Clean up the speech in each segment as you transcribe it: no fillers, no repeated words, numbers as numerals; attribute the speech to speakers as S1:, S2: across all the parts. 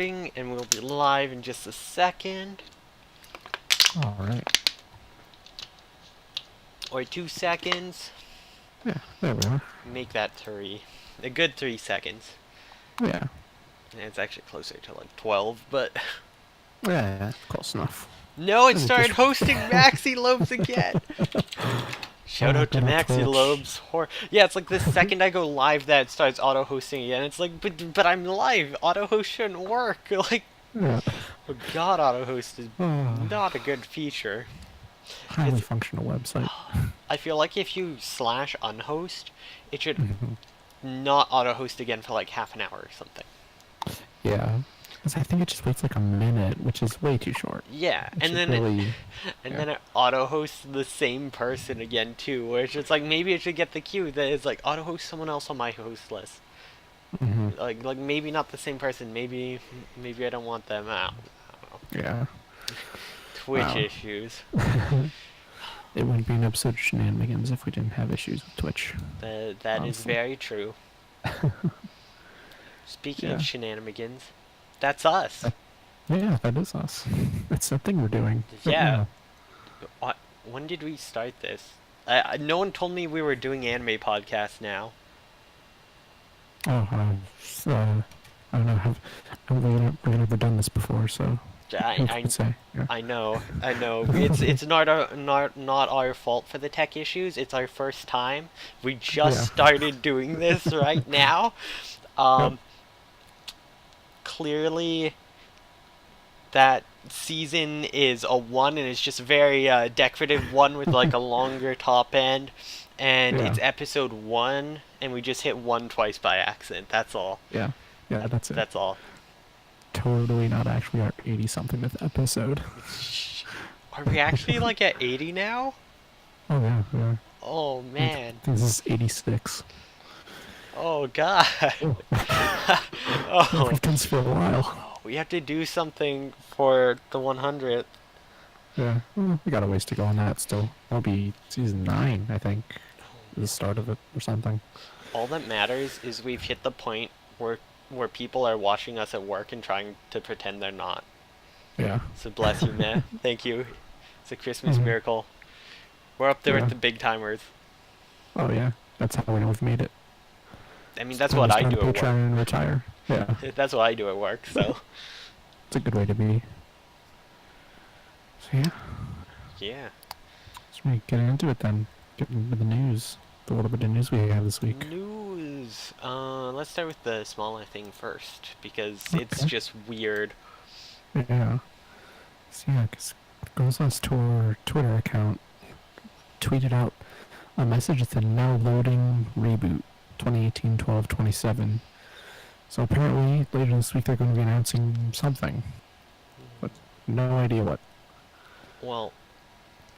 S1: starting, and we'll be live in just a second.
S2: Alright.
S1: Or 2 seconds.
S2: Yeah, there we are.
S1: Make that 3. A good 3 seconds.
S2: Yeah.
S1: And it's actually closer to like 12, but...
S2: Yeah, close enough.
S1: No, it started hosting Maxi Lobes again! Shout out to Maxi Lobes. Yeah, it's like the second I go live that it starts auto-hosting again. It's like, but I'm live. Auto-host shouldn't work. Like,
S2: yeah.
S1: Oh god, auto-host is not a good feature.
S2: Highly functional website.
S1: I feel like if you /unhost, it should not auto-host again for like half an hour or something.
S2: Yeah. Because I think it just waits like a minute, which is way too short.
S1: Yeah, and then then it auto-hosts the same person again too, where it's just like maybe it should get the cue that it's like auto-host someone else on my host list. Like maybe not the same person. Maybe I don't want them out.
S2: Yeah.
S1: Twitch issues.
S2: It wouldn't be an episode of Shenanimegans if we didn't have issues with Twitch.
S1: That is very true. Speaking of Shenanimegans, that's us.
S2: Yeah, that is us. It's that thing we're doing.
S1: Yeah. When did we start this? No one told me we were doing anime podcasts now.
S2: Oh, I don't know. We've never done this before, so.
S1: I know. It's not our fault for the tech issues. It's our first time. We just started doing this right now. Clearly, that season is a 1, and it's just a very decorative one with like a longer top end, and it's episode 1, and we just hit 1 twice by accident. That's all.
S2: Yeah, that's it.
S1: That's all.
S2: Totally not actually our 80-something episode.
S1: Are we actually like at 80 now?
S2: Oh yeah, we are.
S1: Oh man.
S2: This is 86.
S1: Oh god.
S2: Oh. We've done this for a while.
S1: We have to do something for the 100th.
S2: Yeah, we got a ways to go on that still. That'll be season 9, I think. The start of it or something.
S1: All that matters is we've hit the point where people are watching us at work and trying to pretend they're not.
S2: Yeah.
S1: So bless you, man. Thank you. It's a Christmas miracle. We're up there with the big timers.
S2: Oh yeah, that's how we know we've made it.
S1: I mean, that's what I do at work.
S2: And retire. Yeah.
S1: That's what I do at work, so.
S2: It's a good way to be. So yeah.
S1: Yeah.
S2: Let's get into it then. Get into the news. The little bit of news we have this week.
S1: News. Let's start with the smaller thing first, because it's just weird.
S2: Yeah. So yeah, because Goza's Twitter account tweeted out a message that said now loading reboot 2018-12-27. So apparently later this week they're going to be announcing something, but no idea what.
S1: Well,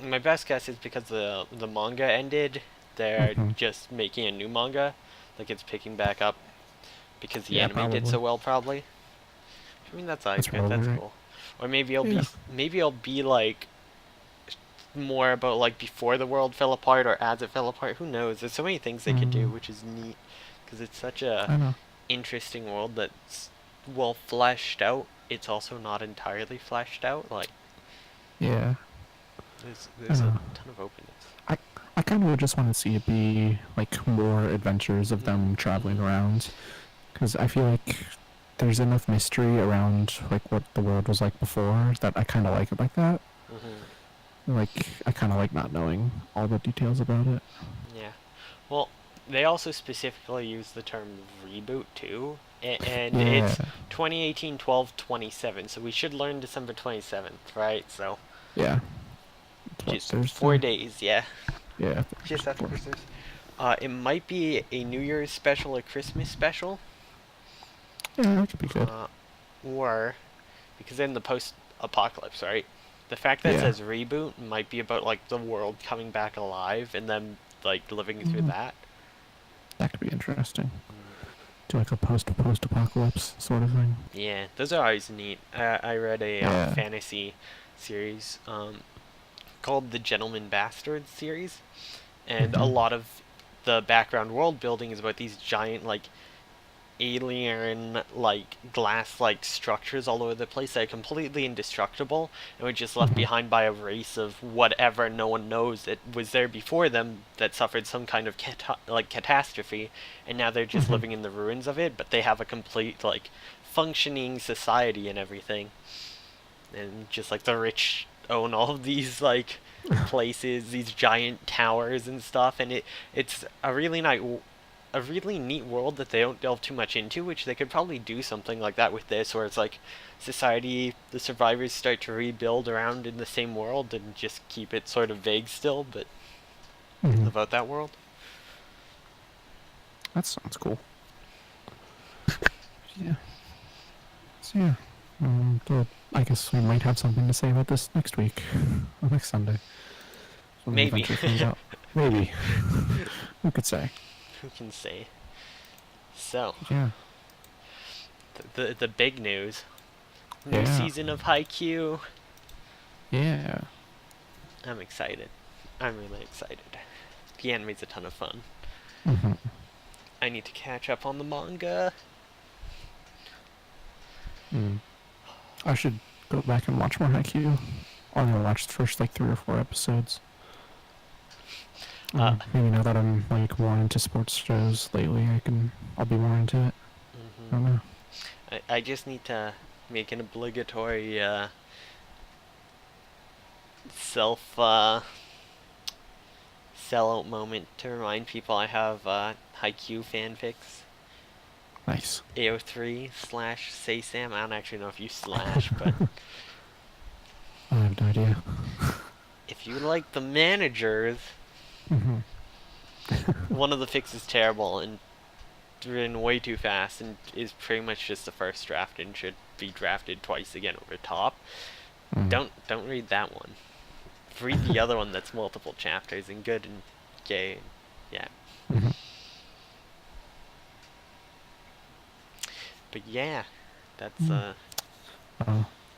S1: my best guess is because the manga ended, they're just making a new manga, like it's picking back up because the anime did so well, probably. I mean, that's good. That's cool. Or maybe it'll be like more about like before the world fell apart or as it fell apart. Who knows? There's so many things they could do, which is neat, because it's such a interesting world that's well fleshed out. It's also not entirely fleshed out. Like,
S2: yeah,
S1: there's a ton of openness.
S2: I kind of just want to see it be like more adventures of them traveling around, because I feel like there's enough mystery around like what the world was like before that I kind of like it like that. Like, I kind of like not knowing all the details about it.
S1: Yeah. Well, they also specifically use the term reboot too, and it's 2018-12-27, so we should learn December 27th, right? So.
S2: Yeah.
S1: Just 4 days, yeah.
S2: Yeah.
S1: Just after Christmas. It might be a New Year's special, a Christmas special.
S2: Yeah, that could be good.
S1: Or, because in the post-apocalypse, right? The fact that it says reboot might be about like the world coming back alive and them like living through that.
S2: That could be interesting. Do like a post-apocalypse sort of thing.
S1: Yeah, those are always neat. I read a fantasy series called the Gentleman Bastard series, and a lot of the background world building is about these giant like alien like glass like structures all over the place that are completely indestructible and were just left
S2: Mhm.
S1: behind by a race of whatever no one knows that was there before them that suffered some kind of catastrophe, and now they're just
S2: Mhm.
S1: living in the ruins of it, but they have a complete like functioning society and everything, and just like the rich own all of these like places, these giant towers and stuff, and it's a really neat world that they don't delve too much into, which they could probably do something like that with this, where it's like society, the survivors start to rebuild around in the same world and just keep it sort of vague still, but
S2: Mhm.
S1: live out that world.
S2: That sounds cool. Yeah. So yeah. So I guess we might have something to say about this next week, or next Sunday. When we
S1: Maybe.
S2: eventually find out. Maybe. Who could say?
S1: Who can say? So,
S2: Yeah.
S1: the big news. New
S2: Yeah.
S1: season of Haikyuu.
S2: Yeah.
S1: I'm excited. I'm really excited. The anime's a ton of fun.
S2: Mhm.
S1: I need to catch up on the manga.
S2: Mm. I should go back and watch more Haikyuu. I only watched the first like 3 or 4 episodes.
S1: Uh,
S2: Maybe now that I'm like more into sports shows lately, I'll be more into it. I
S1: mhm.
S2: don't know.
S1: I just need to make an obligatory self sellout moment to remind people I have Haikyuu fanfics.
S2: Nice.
S1: AO3 slash Sasam. I don't actually know if you slash, but
S2: I have no idea.
S1: if you like the managers,
S2: Hmm.
S1: one of the fics is terrible and written way too fast and is pretty much just the first draft and should be drafted twice again over top.
S2: Mm.
S1: Don't read that one. Read the other one that's multiple chapters and good and gay. Yeah.
S2: Hmm.
S1: But yeah, that's
S2: Mm.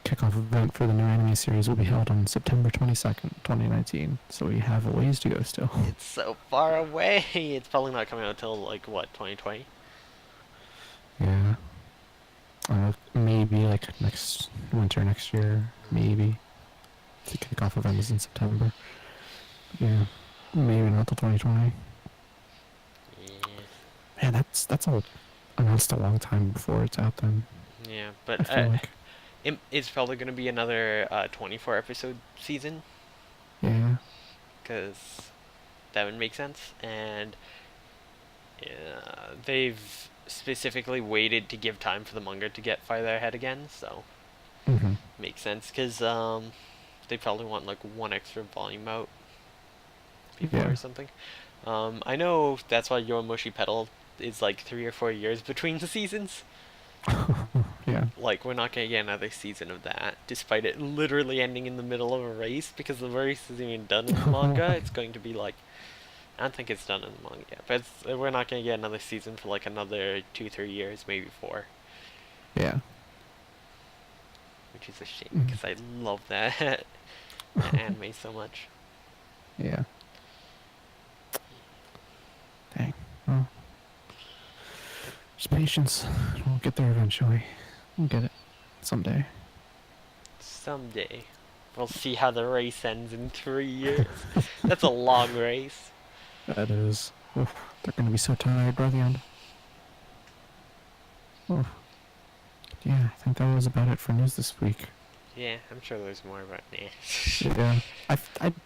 S2: Kickoff event for the new anime series will be held on September 22nd, 2019. So we have a ways to go still.
S1: it's so far away. It's probably not coming out until like what, 2020?
S2: Yeah. Maybe like next winter next year. Maybe. The kickoff event is in September. Yeah. Maybe not till 2020.
S1: Yeah.
S2: Man, that's all announced a long time before it's out then.
S1: Yeah,
S2: I
S1: but
S2: feel like.
S1: it's probably going to be another 24 episode season
S2: Yeah.
S1: because that would make sense. And they've specifically waited to give time for the manga to get farther ahead again, so
S2: Hmm.
S1: makes sense because they probably want like one extra volume out before
S2: Yeah.
S1: or something. I know that's why Yowamushi Pedal is like 3 or 4 years between the seasons.
S2: Yeah.
S1: Like, we're not gonna get another season of that, despite it literally ending in the middle of a race, because the race isn't even done in the manga. It's going to be like, I don't think it's done in the manga yet, but we're not gonna get another season for like another 2, 3 years, maybe 4,
S2: Yeah.
S1: which is a shame
S2: Mm.
S1: because I love that anime so much.
S2: Yeah. Dang. Well, just patience. We'll get there eventually. We'll get it someday.
S1: Someday, we'll see how the race ends in 3 years. That's a long race.
S2: That is. Oof, they're gonna be so tired by the end. Oof. Yeah, I think that was about it for news this week.
S1: Yeah, I'm sure there's more, but nah.
S2: Yeah. I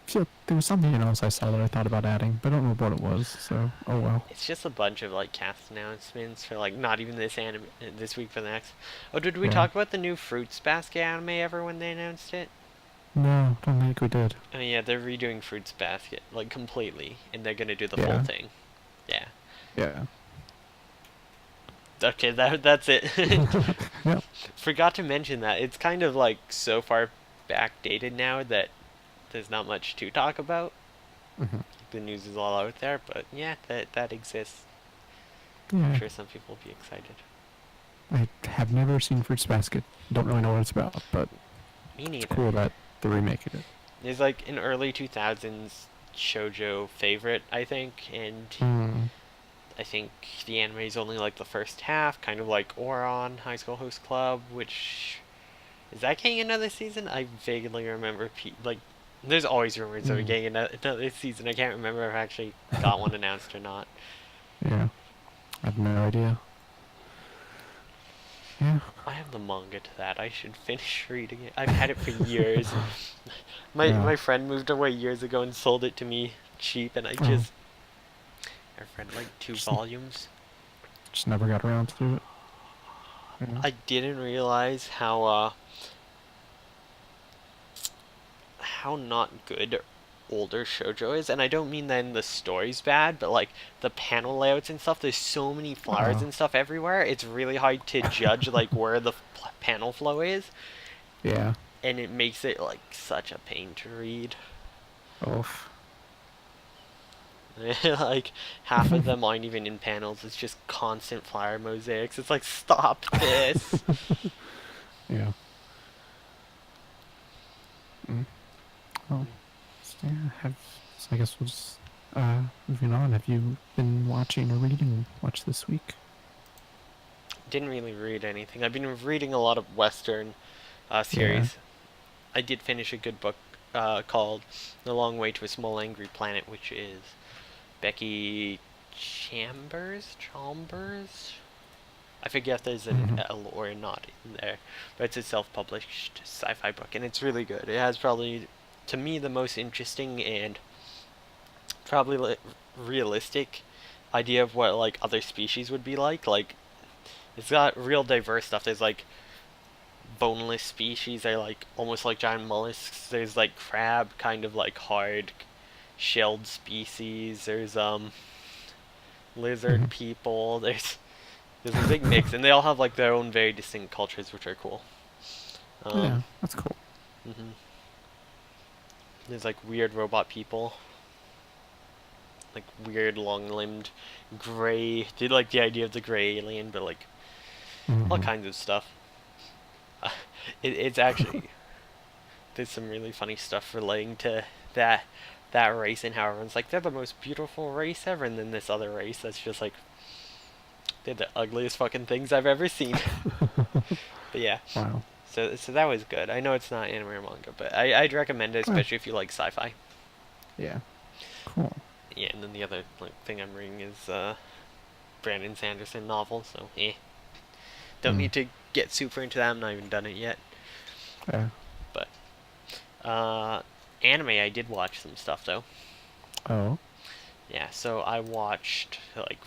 S2: feel there was something else I saw that I thought about adding, but I don't know what it was. So, oh well.
S1: It's just a bunch of like cast announcements for like not even this anime this week for the next. Oh, did we
S2: Yeah.
S1: talk about the new Fruits Basket anime ever when they announced it?
S2: No, don't think we did.
S1: Oh yeah, they're redoing Fruits Basket like completely, and they're gonna do the full
S2: Yeah.
S1: thing. Yeah.
S2: Yeah.
S1: Okay, that's it.
S2: Yep.
S1: Forgot to mention that it's kind of like so far backdated now that there's not much to talk about.
S2: Hmm.
S1: The news is all out there, but yeah, that exists. I'm
S2: Yeah.
S1: sure some people will be excited.
S2: I have never seen Fruits Basket. Don't really know what it's about, but
S1: Me
S2: it's
S1: neither.
S2: cool that they're remaking it.
S1: There's like an early 2000s shoujo favorite, I think, and
S2: Mm.
S1: I think the anime is only like the first half, kind of like Ouran High School Host Club, which is that getting another season? I vaguely remember like there's always rumors of it
S2: Mm.
S1: getting another season. I can't remember if I actually got one announced or not.
S2: Yeah. I have no idea. Yeah.
S1: I have the manga to that. I should finish reading it. I've had it for years. My
S2: Yeah.
S1: my friend moved away years ago and sold it to me cheap, and
S2: Oh,
S1: I read like two
S2: just
S1: volumes.
S2: just never got around to it. Yeah.
S1: I didn't realize how not good older shoujo is, and I don't mean that in the story's bad, but like the panel layouts and stuff. There's so many flowers
S2: Oh.
S1: and stuff everywhere. It's really hard to judge like where the panel flow is,
S2: Yeah.
S1: and it makes it like such a pain to read.
S2: Oof.
S1: Like half of them aren't even in panels. It's just constant flower mosaics. It's like stop this.
S2: Yeah. Mm. Well, so yeah, so I guess we'll just moving on. Have you been watching or reading much this week?
S1: Didn't really read anything. I've been reading a lot of Western
S2: Yeah.
S1: series. I did finish a good book called The Long Way to a Small Angry Planet, which is Becky Chambers? I forget if there's an
S2: Mm-hmm.
S1: L or a not in there, but it's a self-published sci-fi book, and it's really good. It has probably, to me, the most interesting and probably realistic idea of what like other species would be like. Like, it's got real diverse stuff. There's like boneless species. They're like almost like giant mollusks. There's like crab, kind of like hard shelled species. There's
S2: Mm-hmm.
S1: lizard people. There's a big mix, and they all have like their own very distinct cultures, which are cool.
S2: Yeah,
S1: Um,
S2: that's cool.
S1: hmm There's like weird robot people, like weird long-limbed gray. Did like the idea of the gray alien, but like all
S2: Mm-hmm.
S1: kinds of stuff. It's actually there's some really funny stuff relating to that that race and how everyone's like they're the most beautiful race ever, and then this other race that's just like they're the ugliest fucking things I've ever seen. But yeah,
S2: Wow.
S1: so that was good. I know it's not anime or manga, but I'd recommend it,
S2: Eh,
S1: especially if you like sci-fi.
S2: yeah. Cool.
S1: Yeah, and then the other like thing I'm reading is Brandon Sanderson novel, so don't
S2: Mm.
S1: need to get super into that. I'm not even done it yet.
S2: Yeah.
S1: But uh, anime, I did watch some stuff though.
S2: Oh.
S1: Yeah, so I watched like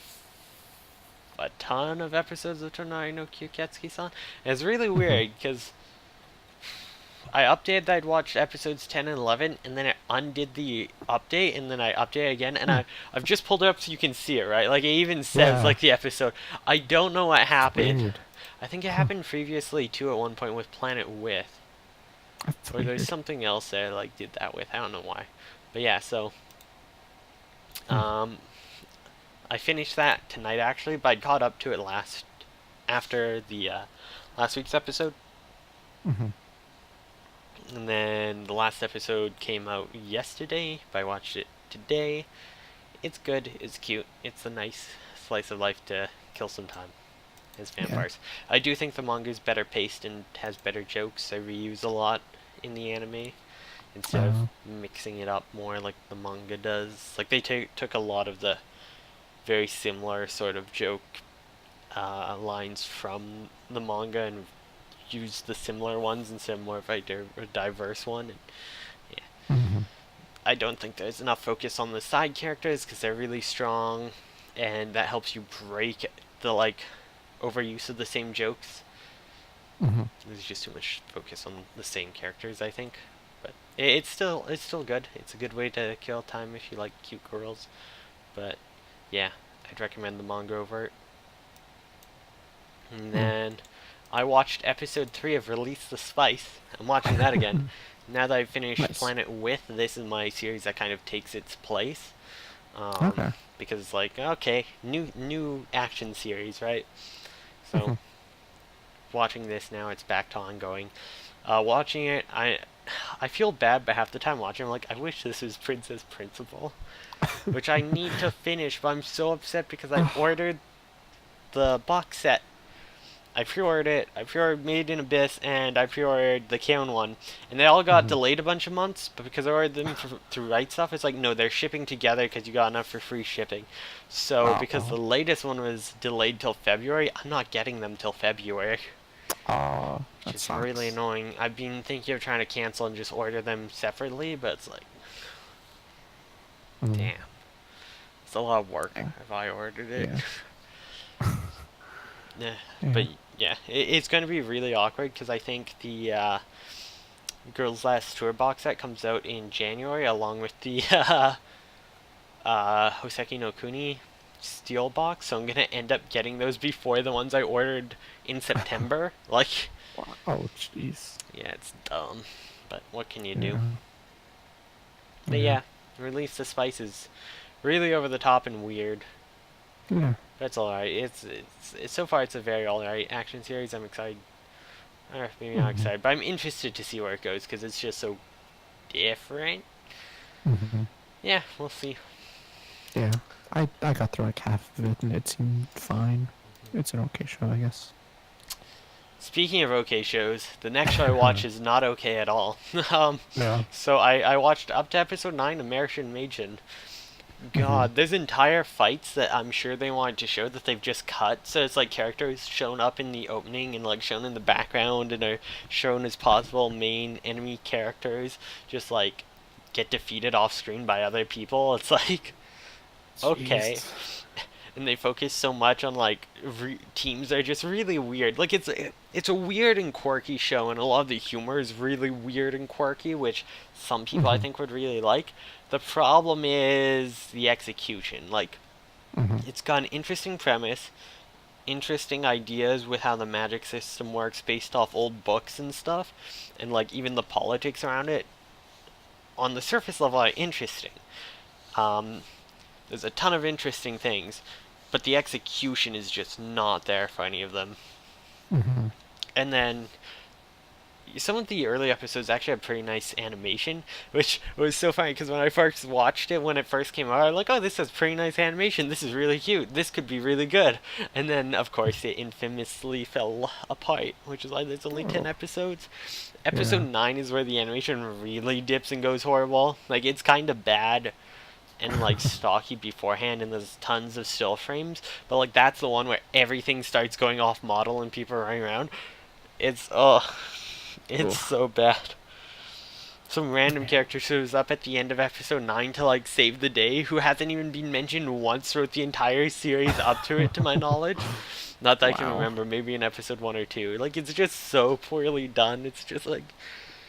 S1: a ton of episodes of Tonari no Kyuketsuki-san. And it's really
S2: Mm-hmm.
S1: weird because I updated that I'd watched episodes 10 and 11, and then it undid the update, and then I updated again, and
S2: Hmm.
S1: I've just pulled it up so you can see it, right? Like, it even says,
S2: Yeah.
S1: like, the episode. I don't know what
S2: It's
S1: happened.
S2: weird.
S1: I think it
S2: Huh.
S1: happened previously, too, at one point with Planet With.
S2: That's
S1: Or there's
S2: weird.
S1: something else that I, like, did that with. I don't know why. But yeah, so,
S2: Hmm.
S1: um, I finished that tonight, actually, but I caught up to it after the, last week's episode.
S2: Mm-hmm.
S1: And then the last episode came out yesterday, but I watched it today. It's good, it's cute, it's a nice slice of life to kill some time as
S2: Yeah.
S1: vampires. I do think the manga is better paced and has better jokes. I reuse a lot in the anime instead of
S2: Uh,
S1: mixing it up more like the manga does. Like they took a lot of the very similar sort of joke lines from the manga and used the similar ones instead of more of a diverse one. And yeah,
S2: mm-hmm.
S1: I don't think there's enough focus on the side characters because they're really strong, and that helps you break the like overuse of the same jokes.
S2: Mm-hmm.
S1: There's just too much focus on the same characters, I think. But it's still good. It's a good way to kill time if you like cute girls. But yeah, I'd recommend the manga over it. And
S2: Mm.
S1: then I watched episode 3 of Release the Spice. I'm watching that again. Now that I've finished
S2: Nice.
S1: Planet With, this is my series that kind of takes its place.
S2: Okay.
S1: Because it's like, okay, new action series, right?
S2: Mm-hmm.
S1: So watching this now. It's back to ongoing. Watching it, I feel bad, but half the time watching, I'm like, I wish this was Princess Principal, which I need to finish. But I'm so upset because I ordered the box set. I pre-ordered it. I pre-ordered Made in Abyss, and I pre-ordered the Kaon one, and they all got delayed a bunch of months. But because I ordered them through Right Stuff, it's like, no, they're shipping together because you got enough for free shipping. So because the latest one was delayed till February, I'm not getting them till February. Which is really annoying. I've been thinking of trying to cancel and just order them separately, but it's like, damn, it's a lot of work if I ordered it. Yeah. But yeah, it's going to be really awkward because I think the Girls Last Tour box set comes out in January along with the Hoseki no Kuni steel box, so I'm going to end up getting those before the ones I ordered in September. Like,
S2: oh jeez.
S1: Yeah, it's dumb, but what can you do? But yeah, Release the Spice is really over the top and weird.
S2: Yeah.
S1: That's alright. It's so far it's a very alright action series. I'm excited. Or maybe not excited, but I'm interested to see where it goes because it's just so different. Yeah, we'll see.
S2: Yeah, I got through like half of it and it seemed fine. It's an okay show, I guess.
S1: Speaking of okay shows, the next show I watch is not okay at all.
S2: Yeah.
S1: So I watched up to episode 9, American Magian. God, there's entire fights that I'm sure they wanted to show that they've just cut. So it's like characters shown up in the opening and like shown in the background and are shown as possible main enemy characters just like get defeated off screen by other people. It's like, okay. And they focus so much on like teams that are just really weird. Like it's a weird and quirky show, and a lot of the humor is really weird and quirky, which some people I think would really like. The problem is the execution. Like, it's got an interesting premise, interesting ideas with how the magic system works based off old books and stuff, and like even the politics around it. On the surface level, are interesting. There's a ton of interesting things, but the execution is just not there for any of them. And then some of the early episodes actually had pretty nice animation, which was so funny because when I first watched it, when it first came out, I was like, oh, this has pretty nice animation. This is really cute. This could be really good. And then, of course, it infamously fell apart, which is why there's only 10 episodes. Episode 9 is where the animation really dips and goes horrible. Like, it's kind of bad and like stocky beforehand, and there's tons of still frames, but like that's the one where everything starts going off model and people are running around. It's so bad. Some random character shows up at the end of episode 9 to like save the day, who hasn't even been mentioned once throughout the entire series up to it, to my knowledge. Not that I can remember, maybe in episode 1 or 2. Like, it's just so poorly done. It's just like,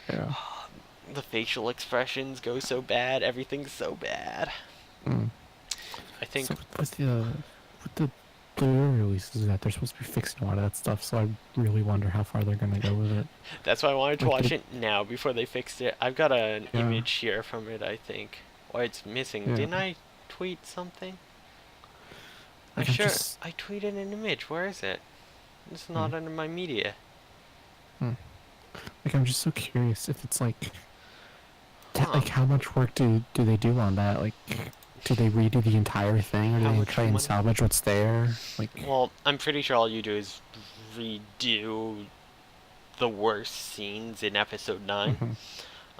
S1: the facial expressions go so bad. Everything's so bad. I think
S2: so with the Blu-ray releases that they're supposed to be fixing a lot of that stuff, so I really wonder how far they're gonna go with it.
S1: That's why I wanted to watch it now before they fixed it. I've got an image here from it, I think. Or it's missing. Didn't I tweet something? I tweeted an image. Where is it? It's not under my media.
S2: Like, I'm just so curious if it's like like how much work do they do on that? Like, do they redo the entire thing, or do they try and salvage what's there? Like,
S1: well, I'm pretty sure all you do is redo the worst scenes in episode 9.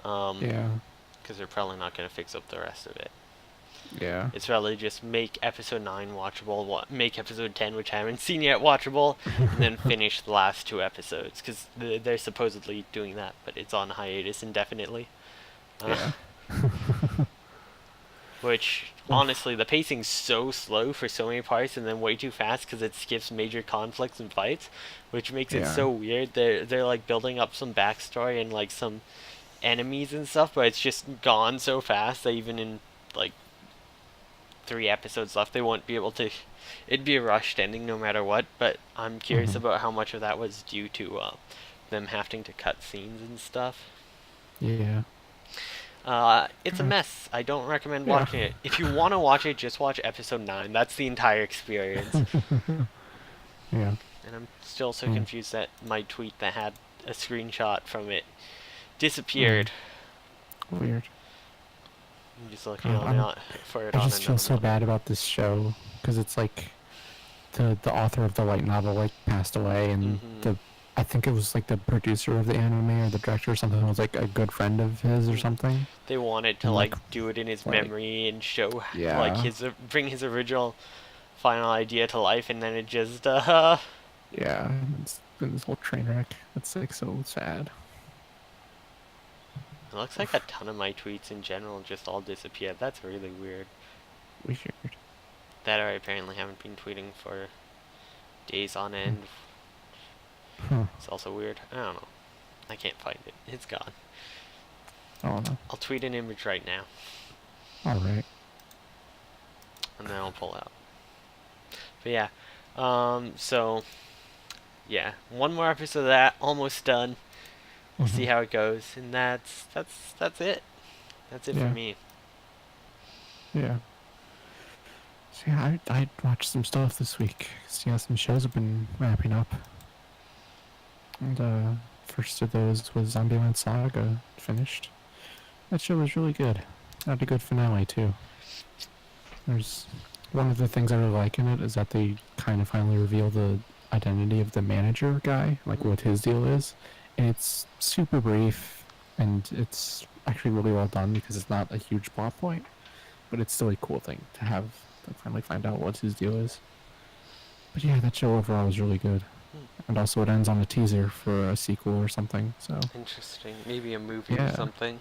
S1: Because they're probably not going to fix up the rest of it.
S2: Yeah.
S1: It's really just make episode 9 watchable, make episode 10, which I haven't seen yet, watchable, and then finish the last 2 episodes, because they're supposedly doing that, but it's on hiatus indefinitely. Which, honestly, the pacing's so slow for so many parts, and then way too fast because it skips major conflicts and fights, which makes it so weird. They're like building up some backstory and like some enemies and stuff, but it's just gone so fast that even in like 3 episodes left, they won't be able to. It'd be a rushed ending no matter what. But I'm curious about how much of that was due to them having to cut scenes and stuff.
S2: Yeah.
S1: It's a mess. I don't recommend watching it. If you want to watch it, just watch episode 9. That's the entire experience. And I'm still so
S2: Hmm.
S1: confused that my tweet that had a screenshot from it disappeared.
S2: Weird.
S1: I'm just looking
S2: God,
S1: on it for it
S2: I
S1: on
S2: just feel
S1: another
S2: so
S1: monitor.
S2: bad about this show because it's like the author of the light novel like passed away, and
S1: Mm-hmm.
S2: the I think it was like the producer of the anime or the director or something was like a good friend of his or something,
S1: They wanted to
S2: and
S1: like do it in his
S2: like
S1: memory and show like
S2: yeah,
S1: bring his original final idea to life, and then it just
S2: yeah, it's been this whole train wreck. It's like so sad.
S1: It looks like a ton of my tweets in general just all disappeared. That's really weird.
S2: Weird.
S1: That I apparently haven't been tweeting for days on end.
S2: Huh.
S1: It's also weird. I don't know. I can't find it. It's gone.
S2: I don't know.
S1: I'll tweet an image right now,
S2: All right.
S1: and then I'll pull out. But yeah, so yeah, one more episode of that, almost done. We'll see how it goes, and that's it. That's it for
S2: Yeah.
S1: me.
S2: Yeah. So yeah, I watched some stuff this week. So yeah, some shows have been wrapping up. And first of those was Zombieland Saga finished. That show was really good. Had a good finale too. There's one of the things I really like in it is that they kind of finally reveal the identity of the manager guy, like what his deal is. And it's super brief, and it's actually really well done because it's not a huge plot point, but it's still a cool thing to have to finally find out what his deal is. But yeah, that show overall was really good. And also it ends on a teaser for a sequel or something, so
S1: Interesting. Maybe a movie or
S2: yeah,
S1: something.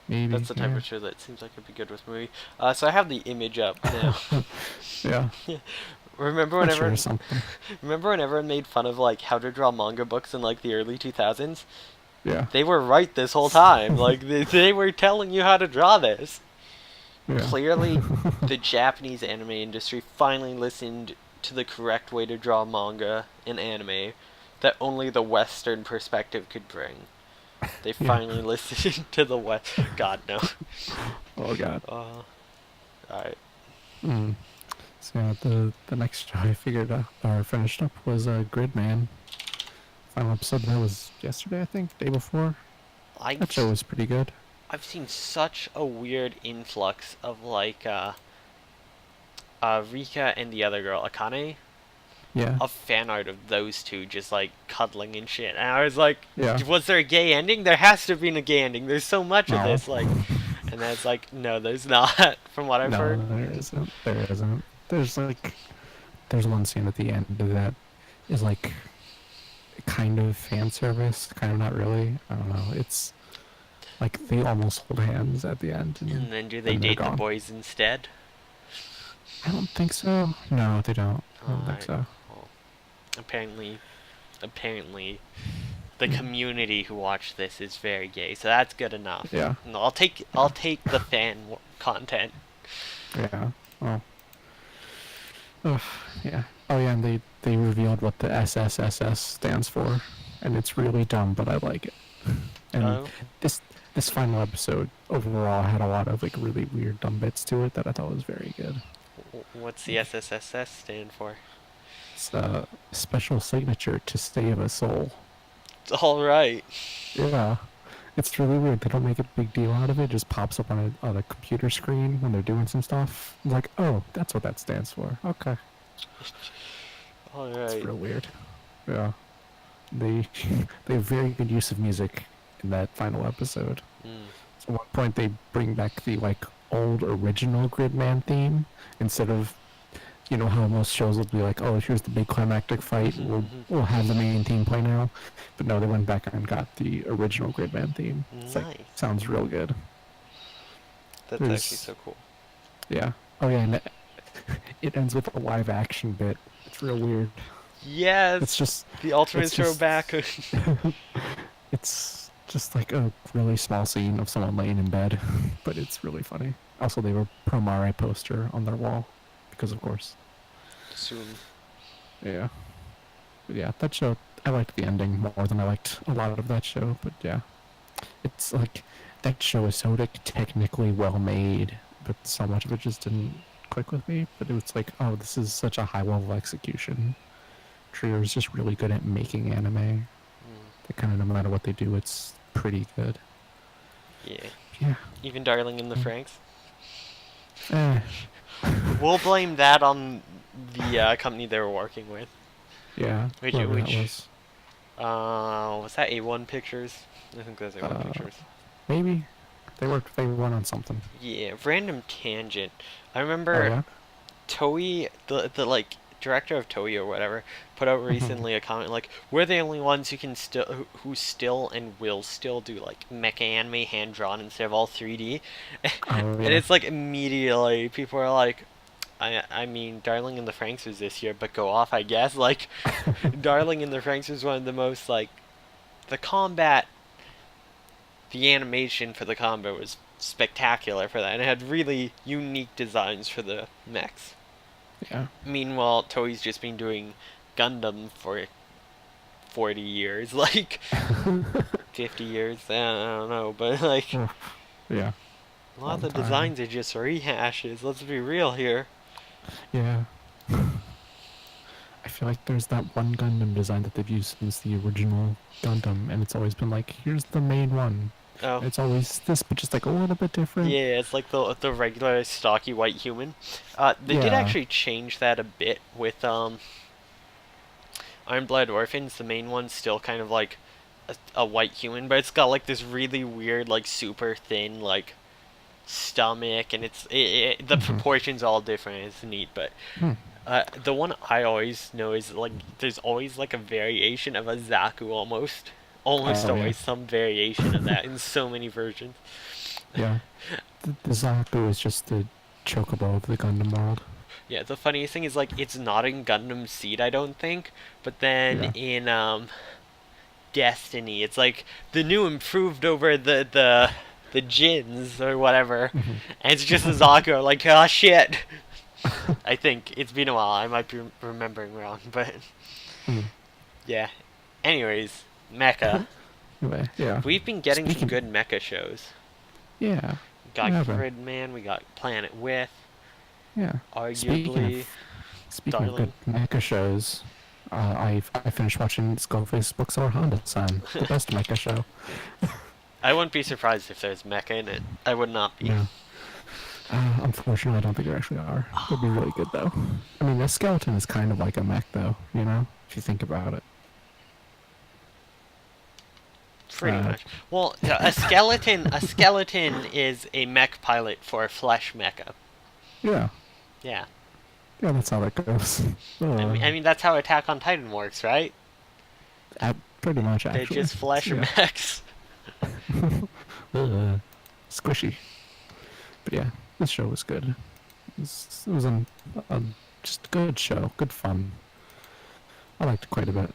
S2: maybe,
S1: That's the type
S2: yeah.
S1: of show that seems like it'd be good with movie. So I have the image up now.
S2: Yeah,
S1: Remember
S2: that
S1: whenever
S2: sure is something.
S1: remember when everyone made fun of like how to draw manga books in like the early 2000s?
S2: Yeah,
S1: They were right this whole time. Like they were telling you how to draw this.
S2: yeah.
S1: Clearly, the Japanese anime industry finally listened to the correct way to draw manga in anime that only the Western perspective could bring. They
S2: Yeah.
S1: finally listened to the West. God, no.
S2: Oh god.
S1: Alright.
S2: Mm. So yeah, the next show I figured out or finished up was Gridman. Final episode that was yesterday, I think, day before. That show was pretty good.
S1: I've seen such a weird influx of like Rika and the other girl, Akane,
S2: Yeah.
S1: of fan art of those two just like cuddling and shit. And I was like,
S2: Yeah.
S1: was there a gay ending? There has to have been a gay ending. There's so much of
S2: No.
S1: this, like, and then it's like, no, there's not, from what I've
S2: No,
S1: heard.
S2: there isn't. There isn't. There's one scene at the end that is like kind of fan service, kind of not really. I don't know. It's like they almost hold hands at the end,
S1: And then do they
S2: then they're
S1: date the
S2: gone.
S1: boys instead?
S2: I don't think so. No, they don't. I don't think so.
S1: Well, apparently, the community who watched this is very gay, so that's good enough.
S2: Yeah.
S1: No, I'll take the content.
S2: Yeah. Oh. Ugh, yeah. Oh yeah, and they revealed what the SSSS stands for, and it's really dumb, but I like it. And
S1: Oh.
S2: this final episode overall had a lot of like really weird dumb bits to it that I thought was very good.
S1: What's the SSSS stand for?
S2: It's a special signature to save a soul.
S1: All right.
S2: Yeah. It's really weird. They don't make a big deal out of it. It just pops up on a computer screen when they're doing some stuff. It's like, oh, that's what that stands for. Okay.
S1: All
S2: It's
S1: right.
S2: real weird. Yeah. They they have very good use of music in that final episode. So at one point they bring back the like old original Gridman theme instead of how most shows will be like, oh, here's the big climactic fight, we'll have the main theme play now. But no, they went back and got the original Gridman theme. It's
S1: Nice.
S2: like sounds real good.
S1: That's
S2: There's-
S1: actually so cool.
S2: Yeah. Oh yeah, and it ends with a live action bit. It's real weird.
S1: Yes.
S2: It's just
S1: the ultimate
S2: it's just-
S1: throwback.
S2: it's just like a really small scene of someone laying in bed, but it's really funny. Also, they were Promare poster on their wall, because of course.
S1: Soon.
S2: Yeah. But yeah, that show, I liked the ending more than I liked a lot of that show, but yeah. It's like, that show is so technically well made, but so much of it just didn't click with me. But it was like, oh, this is such a high level execution. Studio is just really good at making anime. They kind of, no matter what they do, it's pretty good.
S1: Yeah.
S2: Yeah.
S1: Even Darling in the Franxx.
S2: Eh.
S1: We'll blame that on the company they were working with.
S2: Yeah.
S1: Which
S2: That was.
S1: Was that A1 Pictures? I think that's A1 Pictures.
S2: Maybe. They won on something.
S1: Yeah, random tangent. I remember Toei, the like director of Toei or whatever, put out recently a comment like, "We're the only ones who still and will still do like mecha anime hand drawn instead of all 3D," and it's like immediately people are like, I mean, Darling in the Franxx was this year, but go off, I guess. Like, Darling in the Franxx was one of the most like, the animation for the combat was spectacular for that, and it had really unique designs for the mechs.
S2: Yeah.
S1: Meanwhile, Toei's just been doing Gundam for 40 years, like 50 years. I don't know, but like,
S2: yeah,
S1: a lot of the designs are just rehashes. Let's be real here.
S2: Yeah. I feel like there's that one Gundam design that they've used since the original Gundam, and it's always been like, here's the main one.
S1: Oh.
S2: It's always this, but just like a little bit different.
S1: Yeah, it's like the regular stocky white human. They did actually change that a bit with Iron Blood Orphans. The main one's still kind of like a white human, but it's got like this really weird, like super thin, like stomach, and the proportions all different. It's neat, but the one I always know is like there's always like a variation of a Zaku almost always some variation of that in so many versions.
S2: Yeah, the Zaku is just the chocobo of the Gundam world.
S1: Yeah, the funniest thing is like it's not in Gundam Seed, I don't think, but then in Destiny, it's like the new improved over the Jins or whatever, and it's just a Zaku. Like, oh shit. I think it's been a while. I might be remembering wrong, but yeah. Anyways, mecha.
S2: Anyway, yeah.
S1: We've been getting some good mecha shows.
S2: Yeah.
S1: We got Gridman. We got Planet With.
S2: Yeah.
S1: Arguably.
S2: Speaking of good mecha shows, I finished watching Skullface Bookseller Honda-san, the best mecha show.
S1: I wouldn't be surprised if there's mecha in it. I would not be.
S2: Yeah. Unfortunately, I don't think there actually are. It'd be really good, though. I mean, the skeleton is kind of like a mech, though, you know? If you think about it.
S1: Pretty much. Well, a skeleton is a mech pilot for a flesh mecha.
S2: Yeah.
S1: Yeah.
S2: Yeah, that's how that goes.
S1: I mean, that's how Attack on Titan works, right?
S2: Pretty much, actually.
S1: They're just flesh mechs.
S2: Squishy. But yeah, this show was good. It was just a good show, good fun. I liked it quite a bit.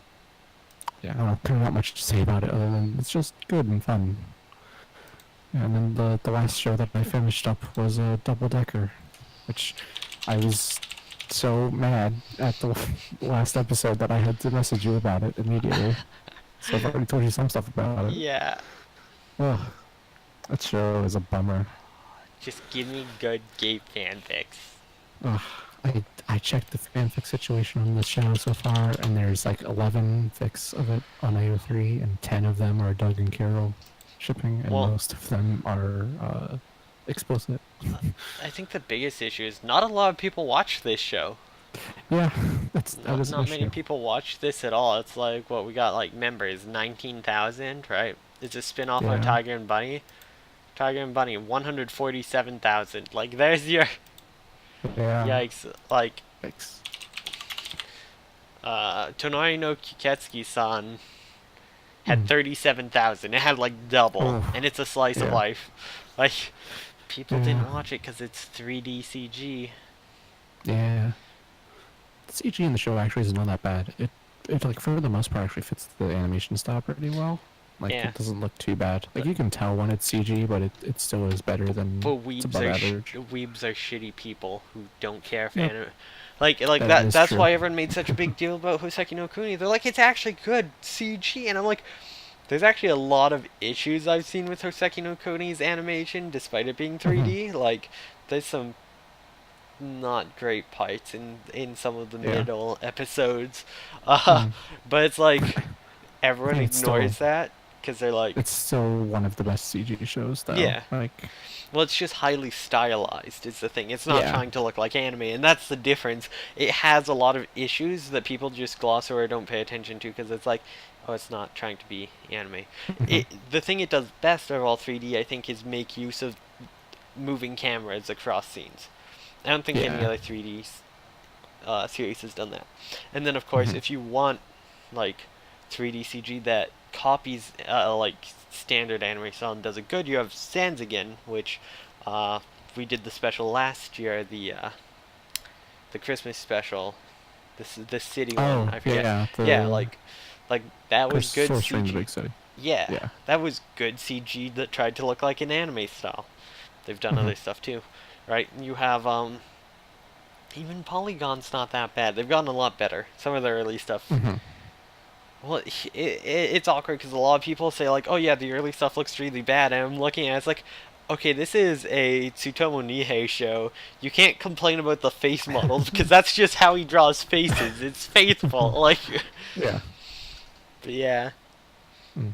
S2: Yeah, I don't know, not much to say about it other than it's just good and fun. Yeah, and then the last show that I finished up was a Double Decker, which I was so mad at the last episode that I had to message you about it immediately. So I've already told you some stuff about it.
S1: Yeah.
S2: Ugh, that show is a bummer.
S1: Just give me good gay fanfics.
S2: Ugh, I checked the fanfic situation on the show so far, and there's like 11 fics of it on AO3, and 10 of them are Doug and Carol shipping, and most of them are explicit.
S1: I think the biggest issue is not a lot of people watch this show.
S2: Yeah, that is
S1: not many people watch this at all. It's like, what, we got like members, 19,000, right? It's a spin-off of Tiger and Bunny. Tiger and Bunny, 147,000. Like, there's your...
S2: Yeah.
S1: Yikes. Like...
S2: Yikes.
S1: Tonari no Kiketsuki-san had 37,000. It had, like, double. And it's a slice of life. Like, people didn't watch it because it's 3D CG.
S2: Yeah. The CG in the show actually isn't all that bad. It like, for the most part, actually fits the animation style pretty well. Like, it doesn't look too bad. Like, you can tell when it's CG, but it still is better than it's above average.
S1: Weebs are shitty people who don't care if anime... That's why everyone made such a big deal about Hoseki no Kuni. They're like, it's actually good CG. And I'm like, there's actually a lot of issues I've seen with Hoseki no Kuni's animation, despite it being 3D. Like, there's some not great parts in some of the
S2: Yeah.
S1: middle episodes, uh,
S2: Mm.
S1: but it's like
S2: I
S1: everyone
S2: think
S1: ignores that because they're like,
S2: it's still one of the best CG shows though.
S1: yeah.
S2: Like,
S1: Well, it's just highly stylized, is the thing. It's not
S2: yeah.
S1: trying to look like anime, and that's the difference. It has a lot of issues that people just gloss over or don't pay attention to because it's like, oh, it's not trying to be anime.
S2: Mhm.
S1: The thing it does best of all 3D, I think, is make use of moving cameras across scenes. I don't think any
S2: Yeah.
S1: other 3D series has done that. And then, of course,
S2: Mhm.
S1: if you want like 3D CG that copies like standard anime style and does it good, you have Sanzigen, which we did the special last year, the Christmas special, the city one.
S2: Oh,
S1: I forget.
S2: yeah.
S1: Yeah,
S2: The
S1: like that was good
S2: Sorcery in the
S1: CG.
S2: Big City.
S1: Yeah,
S2: Yeah.
S1: that was good CG that tried to look like an anime style. They've done
S2: Mhm.
S1: other stuff too, right? You have even Polygon's not that bad. They've gotten a lot better. Some of their early stuff.
S2: Mhm.
S1: Well, it's awkward because a lot of people say like, "Oh yeah, the early stuff looks really bad," and I'm looking at it, it's like, okay, this is a Tsutomu Nihei show. You can't complain about the face models because that's just how he draws faces. It's faithful. Like,
S2: Yeah.
S1: but yeah.
S2: Mm.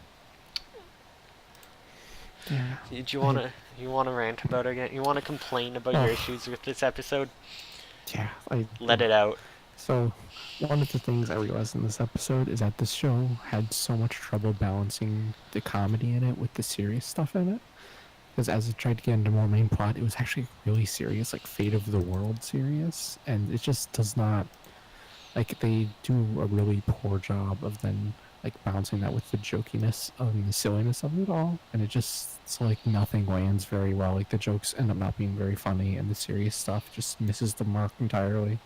S2: Yeah.
S1: Did you
S2: I think,
S1: wanna rant about it again? You wanna complain about your
S2: oh,
S1: issues with this episode?
S2: yeah. I.
S1: Let it out.
S2: So, one of the things I realized in this episode is that this show had so much trouble balancing the comedy in it with the serious stuff in it. Because as it tried to get into more main plot, it was actually really serious, like Fate of the World serious, and it just does not. Like, they do a really poor job of then like balancing that with the jokiness and the silliness of it all, and it just so like nothing lands very well. Like the jokes end up not being very funny, and the serious stuff just misses the mark entirely.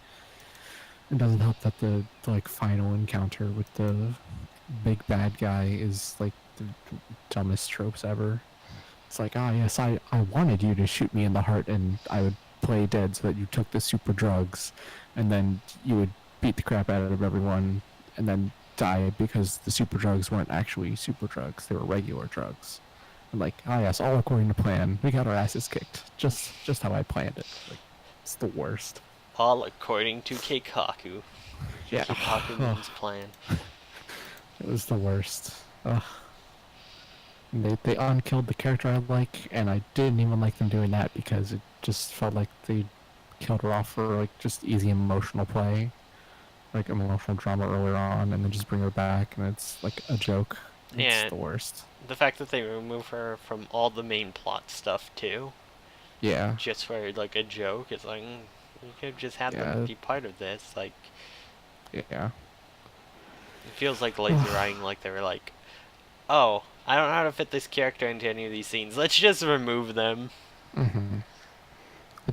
S2: It doesn't help that the like final encounter with the big bad guy is like the dumbest tropes ever. It's like, ah, yes, I wanted you to shoot me in the heart and I would play dead so that you took the super drugs, and then you would beat the crap out of everyone and then die because the super drugs weren't actually super drugs, they were regular drugs. And like, ah, yes, all according to plan. We got our asses kicked. Just how I planned it. Like, it's the worst.
S1: All according to Keikaku.
S2: Yeah.
S1: Keikaku
S2: Oh,
S1: means plan.
S2: it was the worst. Ugh. And they unkilled the character I like, and I didn't even like them doing that because it just felt like they killed her off for like just easy emotional play, like emotional drama earlier on, and then just bring her back, and it's like a joke. It's
S1: And
S2: the worst.
S1: the fact that they remove her from all the main plot stuff too,
S2: Yeah,
S1: just for like a joke, is like, you could have just had them
S2: yeah,
S1: be part of this. Like,
S2: yeah.
S1: it feels like lazy writing. Like they were like, oh, I don't know how to fit this character into any of these scenes. Let's just remove them.
S2: Mm-hmm.